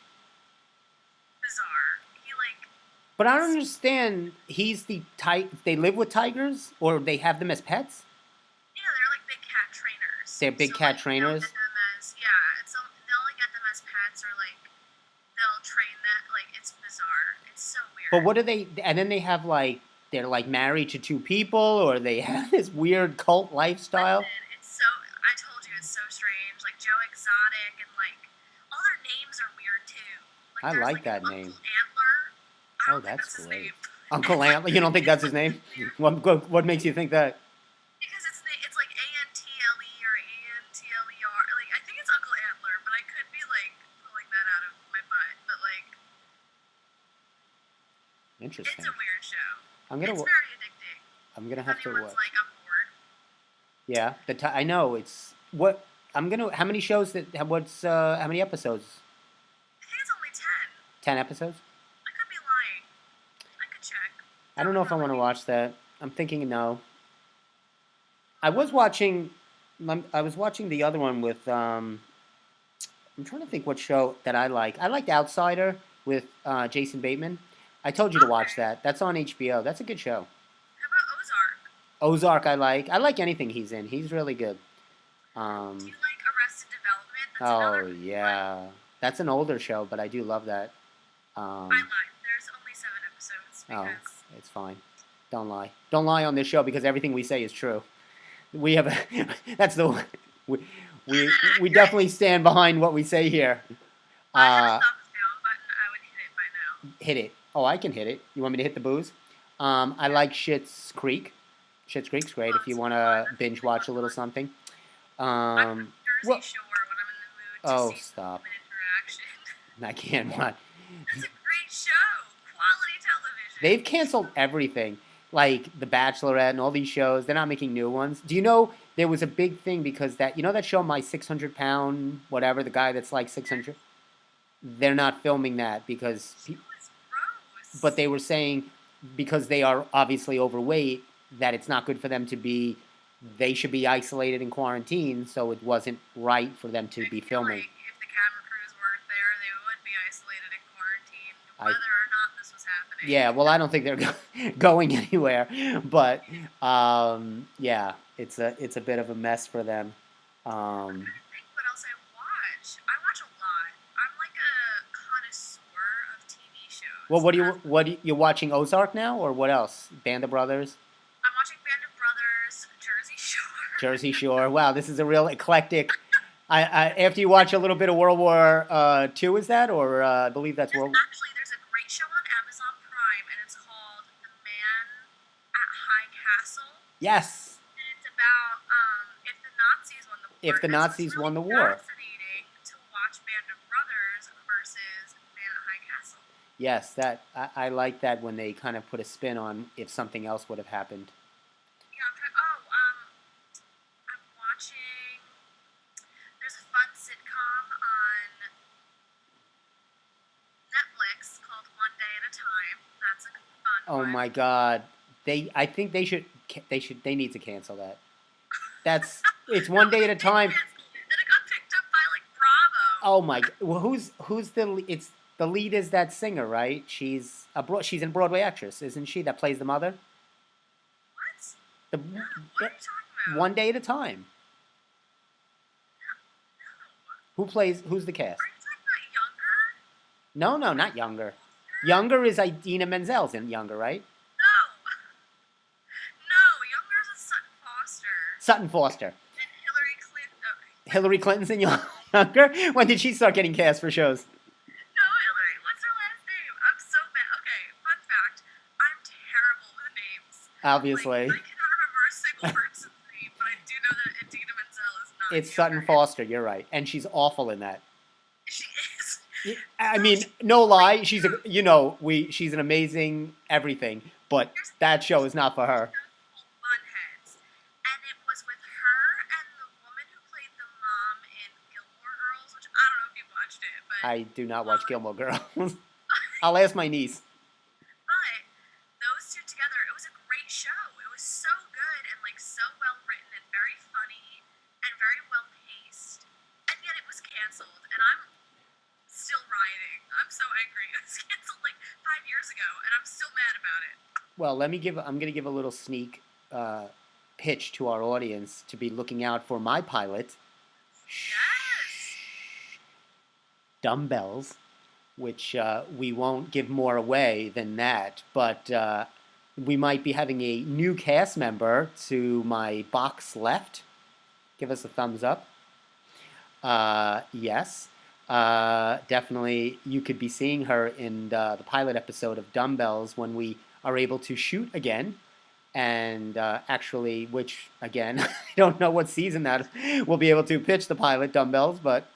Bizarre. He like But I don't understand. He's the They live with tigers, or they have them as pets. yeah, they're like big cat trainers. They're big cat like, trainers? They'll get them as so they'll like get them as pets or like they'll train them. Like it's bizarre. It's so weird. But what do they? And then they have they're like married to two people, or they have this weird cult lifestyle. Listen, it's so. I told you it's so strange. Like Joe Exotic and like all their names are weird too. Like, I there's, like that Uncle name. Antler. I Oh, don't think that's his great. name. Uncle Antler. You don't think that's his name? What makes you think that? Because it's like Antle or Antler. Like I think it's Uncle Antler, but I could be like pulling that out of my butt. But like Interesting. it's a weird show. I'm gonna. It's very addicting. I'm gonna If have to anyone's watch. like I'm bored. Yeah, I know it's what I'm gonna. How many shows how many episodes? I think it's only 10. 10 episodes. I could be lying. I could check. I don't know if I want to watch that. I'm thinking no. I was watching the other one with I'm trying to think what show that I like. I liked Outsider with Jason Bateman. I told you to watch Okay. that. That's on HBO. That's a good show. How about Ozark? Ozark I like. I like anything he's in. He's really good. Do you like Arrested Development? That's Oh another good one. yeah. That's an older show, but I do love that. I lied. There's only 7 episodes Oh, because it's fine. Don't lie. Don't lie on this show because everything we say is true. We have that's the we definitely stand behind what we say here. if I had a Uh, thumbs down button, I would hit it by now. hit it. Oh, I can hit it. You want me to hit the booze? I like Schitt's Creek. Schitt's Creek's great if you want to binge watch a little something. I'm Jersey well- Shore when I'm in the mood to Oh, see stop. human interaction. I can't watch. It's a great show. Quality television. They've canceled everything, like The Bachelorette and all these shows. They're not making new ones. Do you know there was a big thing because that show, My 600 Pound, whatever, the guy that's like 600? They're not filming that because, It was gross. but they were saying because they are obviously overweight that it's not good for them to be, they should be isolated in quarantine, so it wasn't right for them to I be feel filming. like if the camera crews weren't there, they would be isolated in quarantine, I- whether or not this was happening. Yeah, well, I don't think they're going anywhere, but yeah, it's a bit of a mess for them. I think what else I watch. I watch a lot. I'm like a connoisseur of TV shows. Well, This past, you're watching Ozark now, or what else? Band of Brothers, I'm watching Band of Brothers, Jersey Shore. Jersey Shore. Wow, this is a real eclectic. After you watch a little bit of World War II, is that, or I believe that's World. There's a great show on Amazon Prime, and it's called The Man at High Castle. Yes, And it's about if the Nazis won the war. if the And so Nazis it's won the really war. fascinating to watch Band of Brothers versus Man at High Castle. Yes, I like that when they kind of put a spin on if something else would have happened. Yeah, I'm watching. There's a fun sitcom on Netflix called One Day at a Time. That's a fun Oh one. my God, I think they need to cancel that. It's one day at a time. And it got picked up by like Bravo. Oh my! Well, who's the? It's the lead is that singer, right? She's a Broadway actress, isn't she? That plays the mother. What? The No, what are you talking about? One day at a time. No. Who's the cast? Are you talking about Younger? No, no, not Younger. Younger is Idina Menzel's in Younger, right? No. No, Younger's a Sutton Foster. Sutton Foster. And Hillary Clinton. Okay. Hillary Clinton's in Younger. When did she start getting cast for shows? No, Hillary. What's her last name? I'm so bad. Okay, fun fact. I'm terrible with names. Obviously, Like, I cannot remember a single person's name, but I do know that Idina Menzel is not. it's Sutton Foster. You're right, and she's awful in that. She is. I mean, no lie, she's she's an amazing everything, but that show is not for her. Bunheads. And it was with her and the woman who played the mom in Gilmore Girls, which I don't know if you watched it, but I do not watch Gilmore Girls. I'll ask my niece. but those two together, it was a great show. It was so good and like so well written and very funny and very well paced. And yet it was canceled, and I'm still rioting. I'm so angry. It was canceled like 5 years ago, and I'm still mad about it. Well, I'm going to give a little sneak pitch to our audience to be looking out for my pilot, Yes. Dumbbells, which we won't give more away than that, but we might be having a new cast member to my box left. Give us a thumbs up. Yes. Definitely, you could be seeing her in the pilot episode of Dumbbells when we are able to shoot again. And actually, which, again, I don't know what season that we'll be able to pitch the pilot Dumbbells, but,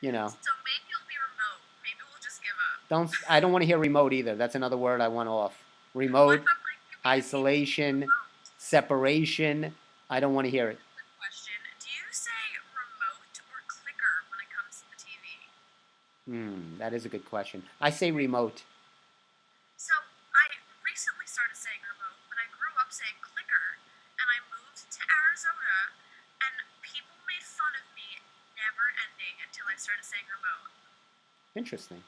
you know. So maybe it'll be remote. Maybe we'll just give up. I don't want to hear remote either. That's another word I want off. What Remote, if I'm like, isolation, remote? separation. I don't want to hear it. Quick question. Do you say remote or clicker when it comes to the TV? That is a good question. I say remote. So I recently started saying remote, but I grew up saying clicker, and I moved to Arizona, and people made fun of me never ending until I started saying remote. Interesting.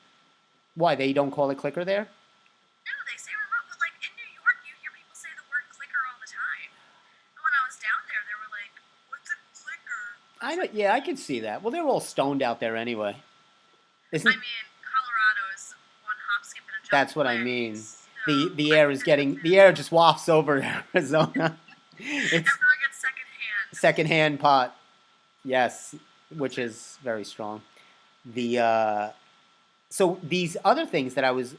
Why, they don't call it clicker there? No, they say remote, but like in New York, you hear people say the word clicker all the time. And when I was down there, they were like, "What's a clicker?" Yeah, I can see that. Well, they're all stoned out there anyway. I mean, Colorado is one hop, skip, and a jump. That's what I away, mean. so The air just wafts over Arizona. It's everyone gets secondhand. secondhand pot. Yes, which is very strong. So these other things that I was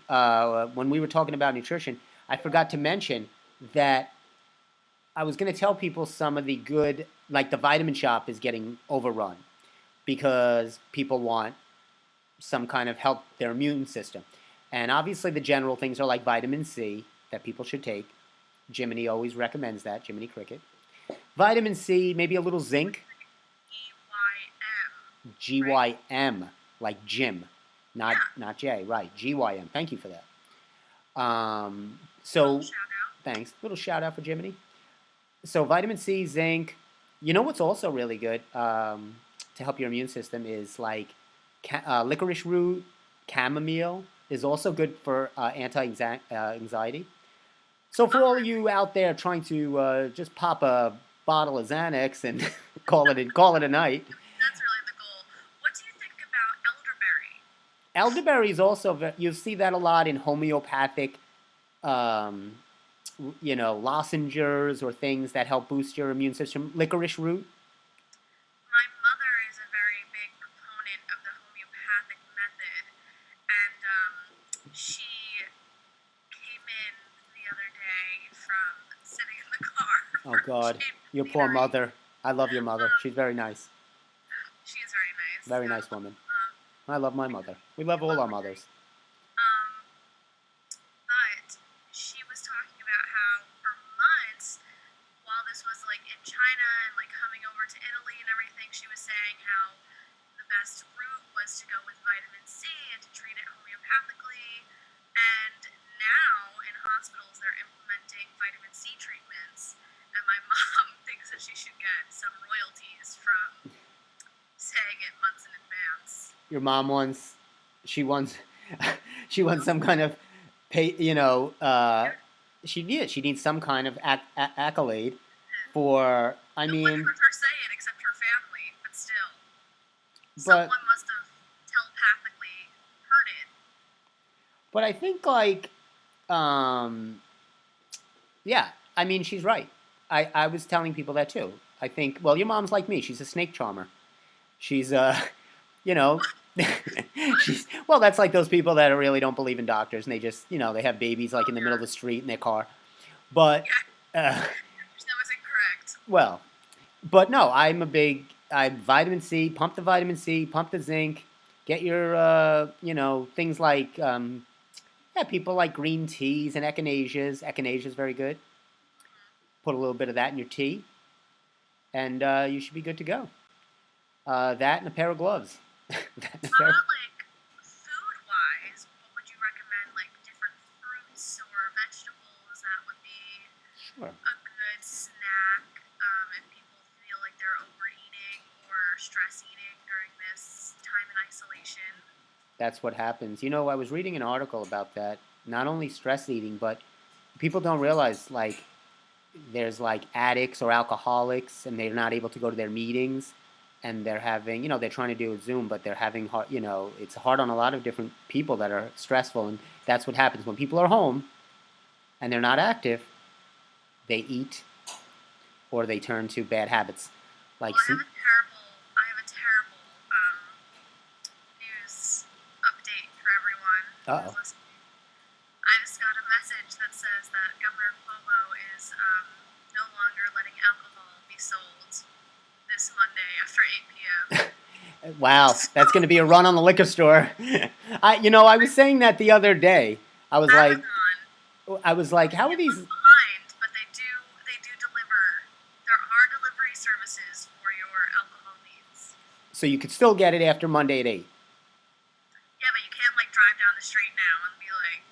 when we were talking about nutrition, I forgot to mention that I was going to tell people some of the good, like the vitamin shop is getting overrun because people want some kind of help their immune system. And obviously the general things are like vitamin C that people should take. Jiminy always recommends that, Jiminy Cricket. Vitamin C, maybe a little zinc. EYM. GYM, like Jim, not J, right? GYM. Thank you for that. So, Shout out. thanks. Little shout out for Jiminy. So, vitamin C, zinc. You know what's also really good to help your immune system is like licorice root, chamomile is also good for anti-anxiety. So, for all of you out there trying to just pop a bottle of Xanax and call it a night. That's really the goal. What do you think about elderberry? Elderberry is also, you see that a lot in homeopathic, um, lozenges or things that help boost your immune system. Licorice root. My mother is a very big proponent of the homeopathic method, and she came in the other day from sitting in the car Oh for God, shade your poor cleanery. mother. I love your mother. She's very nice. She is very nice. Very nice woman. I love my We, mother. We love we all love our her. mothers. Um, but she was talking about how for months, while this was like in China and like coming over to Italy and everything, she was saying how the best route was to go with vitamin C and to treat it homeopathically. And now in hospitals, they're implementing vitamin C treatments. And my mom thinks that she should get some royalties from saying it months in advance. Your mom wants, she wants, she wants some kind of pay. She needs some kind of accolade for. I No one mean, heard her say it except her family, but still. but Someone must have telepathically heard it. I think like, um, yeah. I mean, she's right. I was telling people that too. I think. Well, your mom's like me. She's a snake charmer. She's you know, she's well. That's like those people that really don't believe in doctors, and they just they have babies like in the middle of the street in their car. But Yeah, uh, that was incorrect. well, but no, I vitamin C. Pump the vitamin C. Pump the zinc. Get your things like yeah, people like green teas and echinacea. Echinacea is very good. Put a little bit of that in your tea, and you should be good to go. That and a pair of gloves. That and a How pair. about like food wise? What would you recommend? Like different fruits or vegetables that would be Sure. a good snack if people feel like they're overeating or stress eating during this time in isolation. That's what happens. I was reading an article about that. Not only stress eating, but people don't realize like there's like addicts or alcoholics, and they're not able to go to their meetings, and they're having they're trying to do a Zoom, but they're having hard. It's hard on a lot of different people that are stressful, and that's what happens when people are home and they're not active. They eat or they turn to bad habits, Well, like see. I have a terrible news update for everyone who Uh is oh. listening. I just got a message that says that Governor Cuomo is no longer letting alcohol be sold this Monday after 8 p.m. Wow, that's going to be a run on the liquor store. I was saying that the other day. I was like, Amazon, how are you're these? behind, but they do deliver. There are delivery services for your alcohol needs. So you could still get it after Monday at 8. Yeah, but you can't like drive down the street now and be like,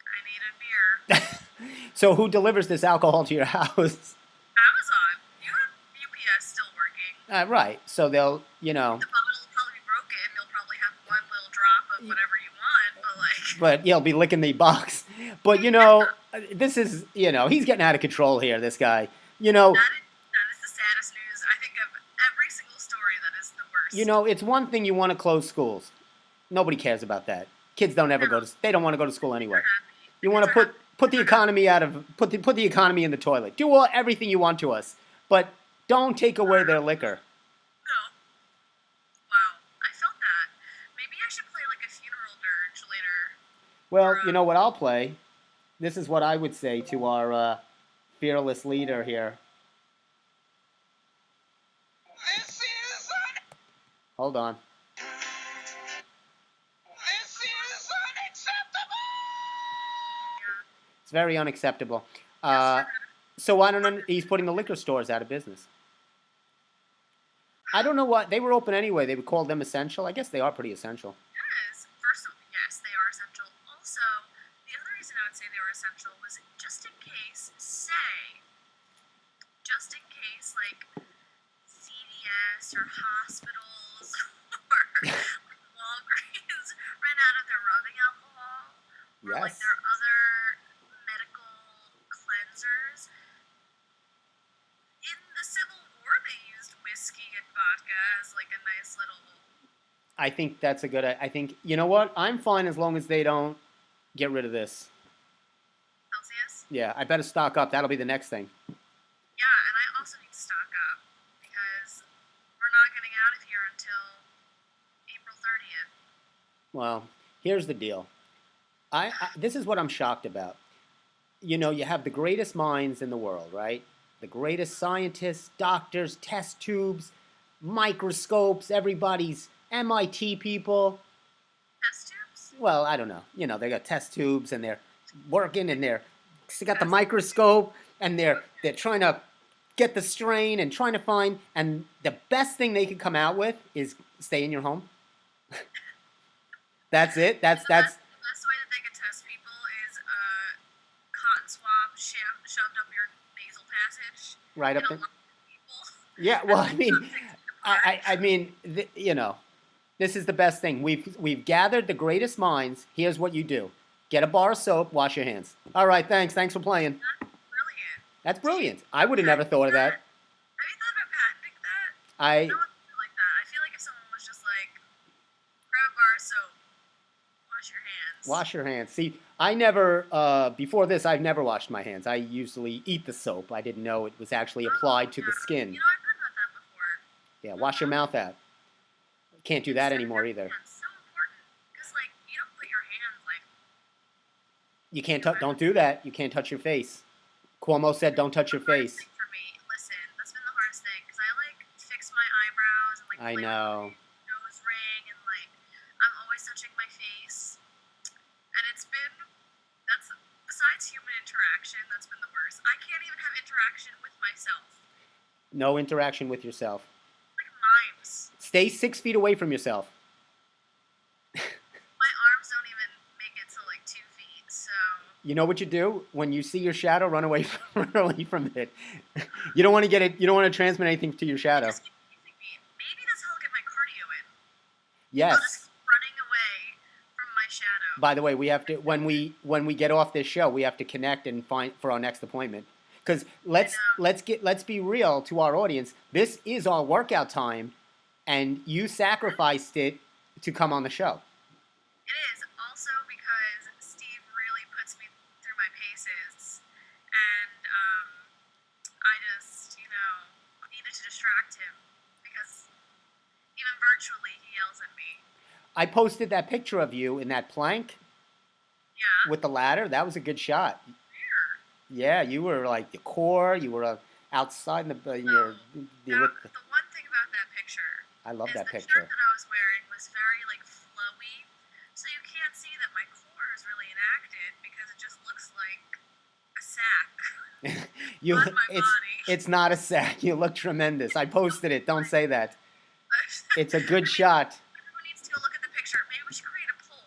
I need a beer. So who delivers this alcohol to your house? Amazon, you have UPS still working. Right. So they'll, The bottle will probably be broken. You'll probably have one little drop of whatever you want, but like. but he'll be licking the box. But this is, he's getting out of control here. This guy, That is the saddest news. I think of every single story that is the worst. it's one thing you want to close schools. Nobody cares about that. Kids don't ever No, they don't want to go to school anyway. they're happy. The You want kids to are happy. put the economy put the economy in the toilet. Do everything you want to us, but don't take away their liquor. No. Wow. I felt that. Maybe I should play like a funeral dirge later. Well, Or, you know what I'll play? This is what I would say to our fearless leader here. This is Hold on. unacceptable. It's very unacceptable. yes, So I don't know. He's putting the liquor stores out of business. I don't know what they were open anyway. They would call them essential. I guess they are pretty essential. yes. First, yes, they are essential. Also, the other reason I would say they were essential was just in case, like CVS or hospitals or like Walgreens ran out of their rubbing alcohol or like Yes. their other medical cleansers. In the Civil War, they used whiskey and vodka as like a nice little I think that's a good. I think you know what? I'm fine as long as they don't get rid of this. Celsius? Yeah, I better stock up. That'll be the next thing. Yeah, and I also need to stock up because we're not getting out of here until April 30th. Well, here's the deal. This is what I'm shocked about. You know, you have the greatest minds in the world, right? The greatest scientists, doctors, test tubes, microscopes, everybody's MIT people. Test tubes? Well, I don't know. You know, they got test tubes and they're working and they got the microscope and they're trying to get the strain and trying to find, and the best thing they could come out with is stay in your home. That's it. That's The best way that they could test people is a cotton swab shoved up your nasal passage. right up In a there. lot of people. Yeah. Well, I mean, Something apart. I mean, you know, this is the best thing. We've gathered the greatest minds. Here's what you do: get a bar of soap, wash your hands. All right. Thanks. Thanks for playing. That's brilliant. That's brilliant. I would have never thought of that. Have you thought about patenting that? I No one would do like that. I feel like if someone was just like, grab a bar of soap, wash your hands. wash your hands. See, I never, before this, I've never washed my hands. I usually eat the soap. I didn't know it was actually applied to the skin. You know, I've heard about that before. Yeah, wash your mouth out. Can't do that anymore either. That's so important. Because, like, you don't put your hands, like, You can't don't do that. You can't touch your face. Cuomo said don't touch your face. Hardest thing for me. Listen, that's been the hardest thing. Because I, like, fix my eyebrows and, like, I play know. with my nose ring. And, like, I'm always touching my face. And it's been, besides human interaction, that's been the worst. I can't even have interaction with myself. No interaction with yourself. Like mimes. Stay 6 feet away from yourself. My arms don't even make it to like 2 feet, so You know what you do when you see your shadow? Run away, run away from it. You don't want to get it. You don't want to transmit anything to your shadow. just keep teasing me. Maybe that's how I'll get my cardio in. I'll Yes. just keep running away from my shadow. By the way, we have to when we get off this show, we have to connect and find for our next appointment. Because let's be real to our audience. This is our workout time, and you sacrificed it to come on the show. It is also because Steve really puts me through my paces, and I just, needed to distract him because even virtually he yells at me. I posted that picture of you in that plank Yeah. with the ladder. That was a good shot. Weird. Yeah, you were like the core. You were outside in your. The one thing about that picture I love is that the picture. shirt that I was wearing was very like flowy, so you can't see that my core is really enacted because it just looks like a sack. You, on my body. it's not a sack. You look tremendous. I posted it. Don't say that. It's a good shot. Everyone needs to go look at the picture. Maybe we should create a poll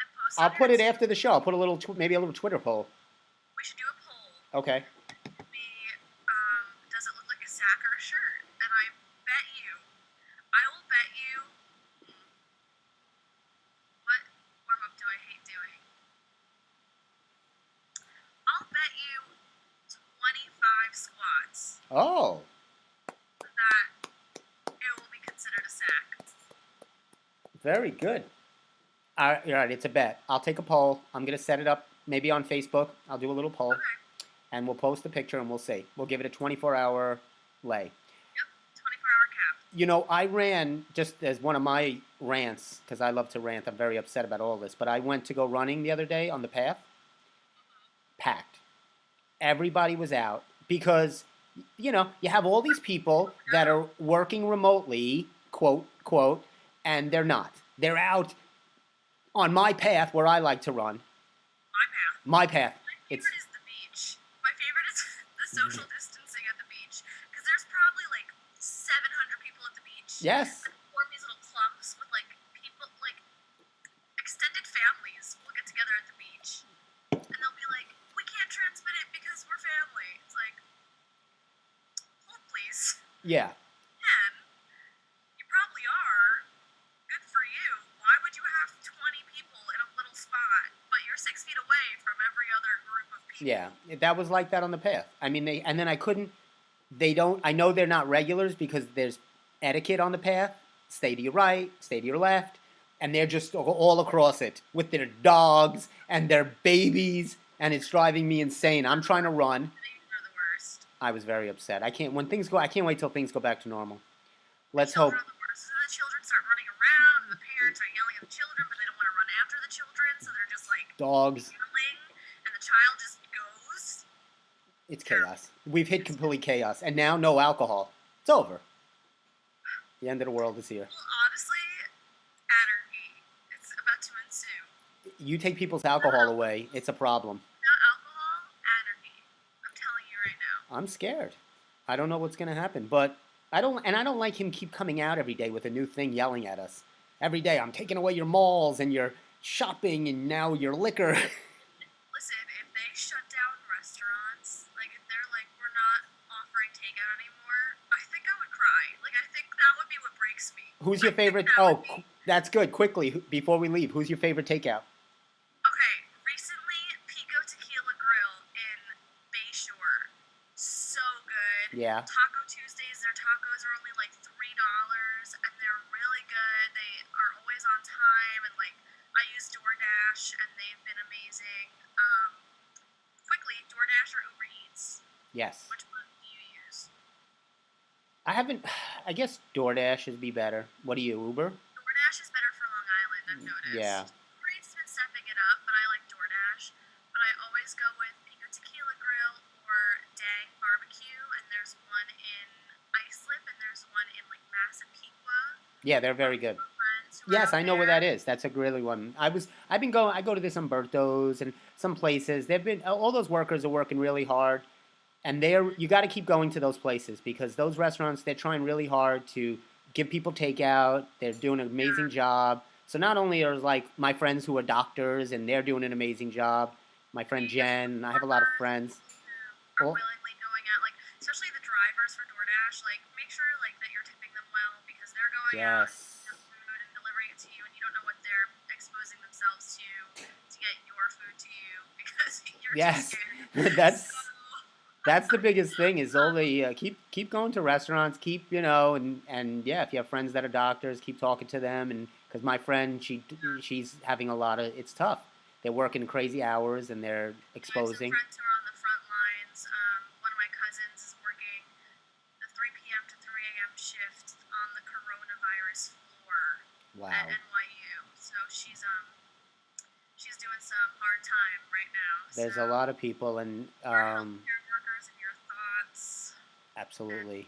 and post I'll on put it Insta. after the show. I'll put maybe a little Twitter poll. We should do a poll. Okay. Does it look like a sack or a shirt? And I will bet you. What warm up do I hate doing? I'll bet you 25 squats Oh, that it will be considered a sack. very good. All right, it's a bet. I'll take a poll. I'm gonna set it up maybe on Facebook. I'll do a little poll, Okay. and we'll post the picture, and we'll see. We'll give it a 24-hour lay. Yep. 24-hour cap. You know, I ran just as one of my rants because I love to rant. I'm very upset about all this, but I went to go running the other day on the path. Packed. Everybody was out because, you have all these people that are working remotely, quote, quote, and they're not. They're out on my path where I like to run. My path. My path. My It's favorite is the beach. My favorite is the social distancing at the beach because there's probably like 700 people at the beach. yes. And form these little clumps with like people, like extended families will get together at the beach, and they'll be like, "We can't transmit it because we're family." It's like, hold please, Yeah. man. You probably are. Good for you. Why would you have 20 people in a little spot, but you're 6 feet away from every other group of people? Yeah, that was like that on the path. I mean, I know they're not regulars because there's etiquette on the path. stay to your right, stay to your left, and they're just all across it with their dogs and their babies, and it's driving me insane. I'm trying to run. Babies are the worst. I was very upset. I can't wait till things go back to normal. Let's Children hope. are the worst. So the children start running around, and the parents are yelling at the children, but they don't want to run after the children, so they're just like Dogs. yelling, and the child just goes. It's chaos. We've hit complete chaos, and now no alcohol. It's over. The end of the world is here. Well, honestly, anarchy. It's about to ensue. You take people's alcohol away, it's a problem. Not alcohol, anarchy. I'm telling you right now. I'm scared. I don't know what's gonna happen, but I don't like him keep coming out every day with a new thing yelling at us. Every day, I'm taking away your malls and your shopping and now your liquor. Listen, if they shut down restaurants, like if they're like, we're not offering takeout anymore, I think I would cry. Like I think that would be what breaks me. Who's your favorite? Oh, that's good. Quickly, before we leave, who's your favorite takeout? Okay, recently Pico Tequila Grill in Bayshore, so good. Yeah. Taco Tuesdays, their tacos are only like $3, and they're really good. They are always on time, and like I use DoorDash, and they've been amazing. Quickly, DoorDash or Uber Eats? Yes. Which one do you use? I haven't. I guess DoorDash would be better. What do you, Uber? DoorDash is better for Long Island, I've noticed. Yeah. Uber Eats has been stepping it up, but I like DoorDash. But I always go with Pico Tequila Grill or Dang Barbecue, and there's one in Islip, and there's one in like Massapequa. Yeah, they're very good. Friends who are Yes, out I know where there. that is. That's a really one. I go to this Umberto's and some places. All those workers are working really hard, and you got to keep going to those places because those restaurants, they're trying really hard to give people takeout. They're doing an amazing job. So not only are like my friends who are doctors and they're doing an amazing job, my friend Jen, and I have a lot of friends. Are Oh. willingly going out, like especially the drivers for DoorDash, like make sure like that you're tipping them well because they're going out Yes. your food and delivering it to you, and you don't know what they're exposing themselves to get your food to you because you're Yes. too scared. That's the biggest thing is all the keep going to restaurants, keep and yeah, if you have friends that are doctors, keep talking to them, and because my friend she's having a lot of it's tough. They're working crazy hours and they're I have exposing. some friends who are on the front lines. One of my cousins is working the 3 p.m. to 3 a.m. shift on the coronavirus floor Wow. at NYU. So she's doing some hard time right now. There's so a lot of people and our healthcare workers and your thoughts, absolutely.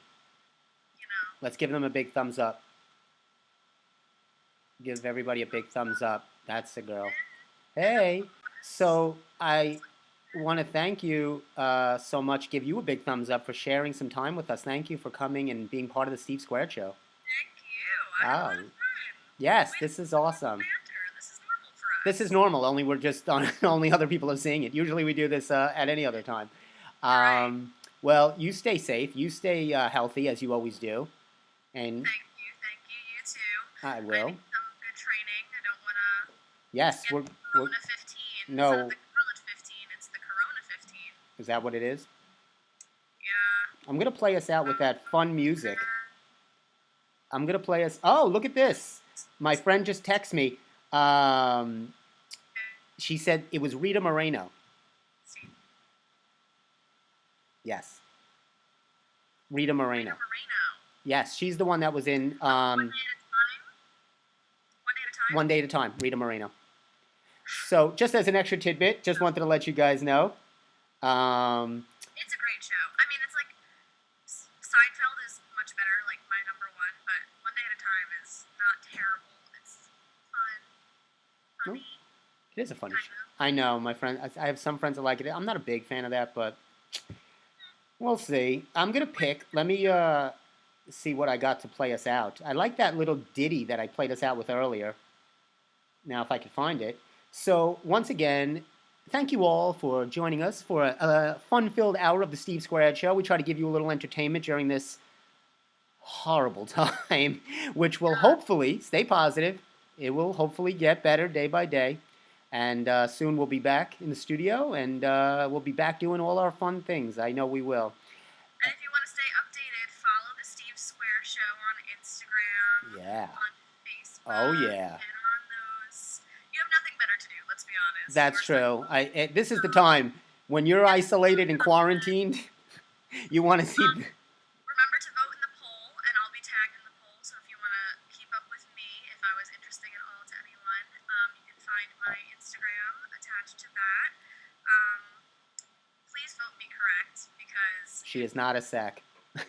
you know. Let's give them a big thumbs up. Give everybody a big thumbs up. That's the girl. Hey, so I want to thank you so much. Give you a big thumbs up for sharing some time with us. Thank you for coming and being part of the Steve Squared Show. Thank you. I had a lot of fun. Yes, this is awesome. Banter. This is normal for us. This is normal. Only we're just only other people are seeing it. Usually we do this at any other time. Right. Well, you stay safe. You stay healthy as you always do, and Thank you. You too. I I will. need some good training. I don't want to Yes, get we're. the Corona 15. No. It's not the college 15. It's the Corona 15. Is that what it is? Yeah. I'm gonna play us out with that fun music. I'm gonna play us. Oh, look at this! My friend just texted me. She said it was Rita Moreno. See, Yes, Rita Moreno. Moreno. Yes, she's the one that was in One day at a time. One day at a time. One Day at a Time. Rita Moreno. So, just as an extra tidbit, just wanted to let you guys know. It's a great show. I mean, it's like Seinfeld is much better, like my number one, but One Day at a Time is not terrible. It's fun, funny. It is a funny Kind show. of. I know, my friend. I have some friends that like it. I'm not a big fan of that, but we'll see. I'm gonna pick. Let me see what I got to play us out. I like that little ditty that I played us out with earlier. Now, if I could find it. So, once again, thank you all for joining us for a fun-filled hour of the Steve Squared Show. We try to give you a little entertainment during this horrible time, which will hopefully stay positive. It will hopefully get better day by day. And soon we'll be back in the studio, and we'll be back doing all our fun things. I know we will. And if you want to stay updated, follow the Steve Square Show on Instagram. Yeah. on Facebook. Oh, yeah. And on those. You have nothing better to do, let's be honest. That's You are true. This is the time when you're isolated and quarantined. You want to see. Remember to vote in the poll, and I'll be tagged in the poll. So if you want to keep up with me, if I was interesting at all to anyone, you can find my Instagram attached to that. Please vote me correct because She is not a sack. it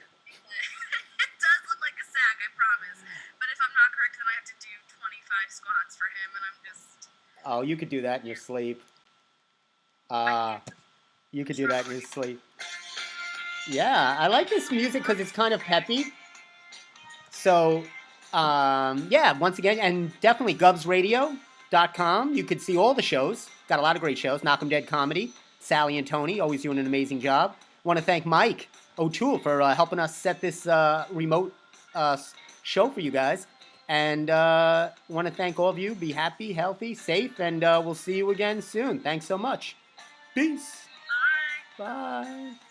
does look like a sack, I promise. But if I'm not correct, then I have to do 25 squats for him, and I'm just. Oh, you could do that in your sleep. You could do that in your sleep. Yeah, I like this music because it's kind of peppy. So, yeah, once again, and definitely govsradio.com. You could see all the shows. Got a lot of great shows. Knock 'em Dead Comedy. Sally and Tony, always doing an amazing job. Want to thank Mike O'Toole for helping us set this remote show for you guys. And want to thank all of you. Be happy, healthy, safe, and we'll see you again soon. Thanks so much. Peace. Bye. Bye.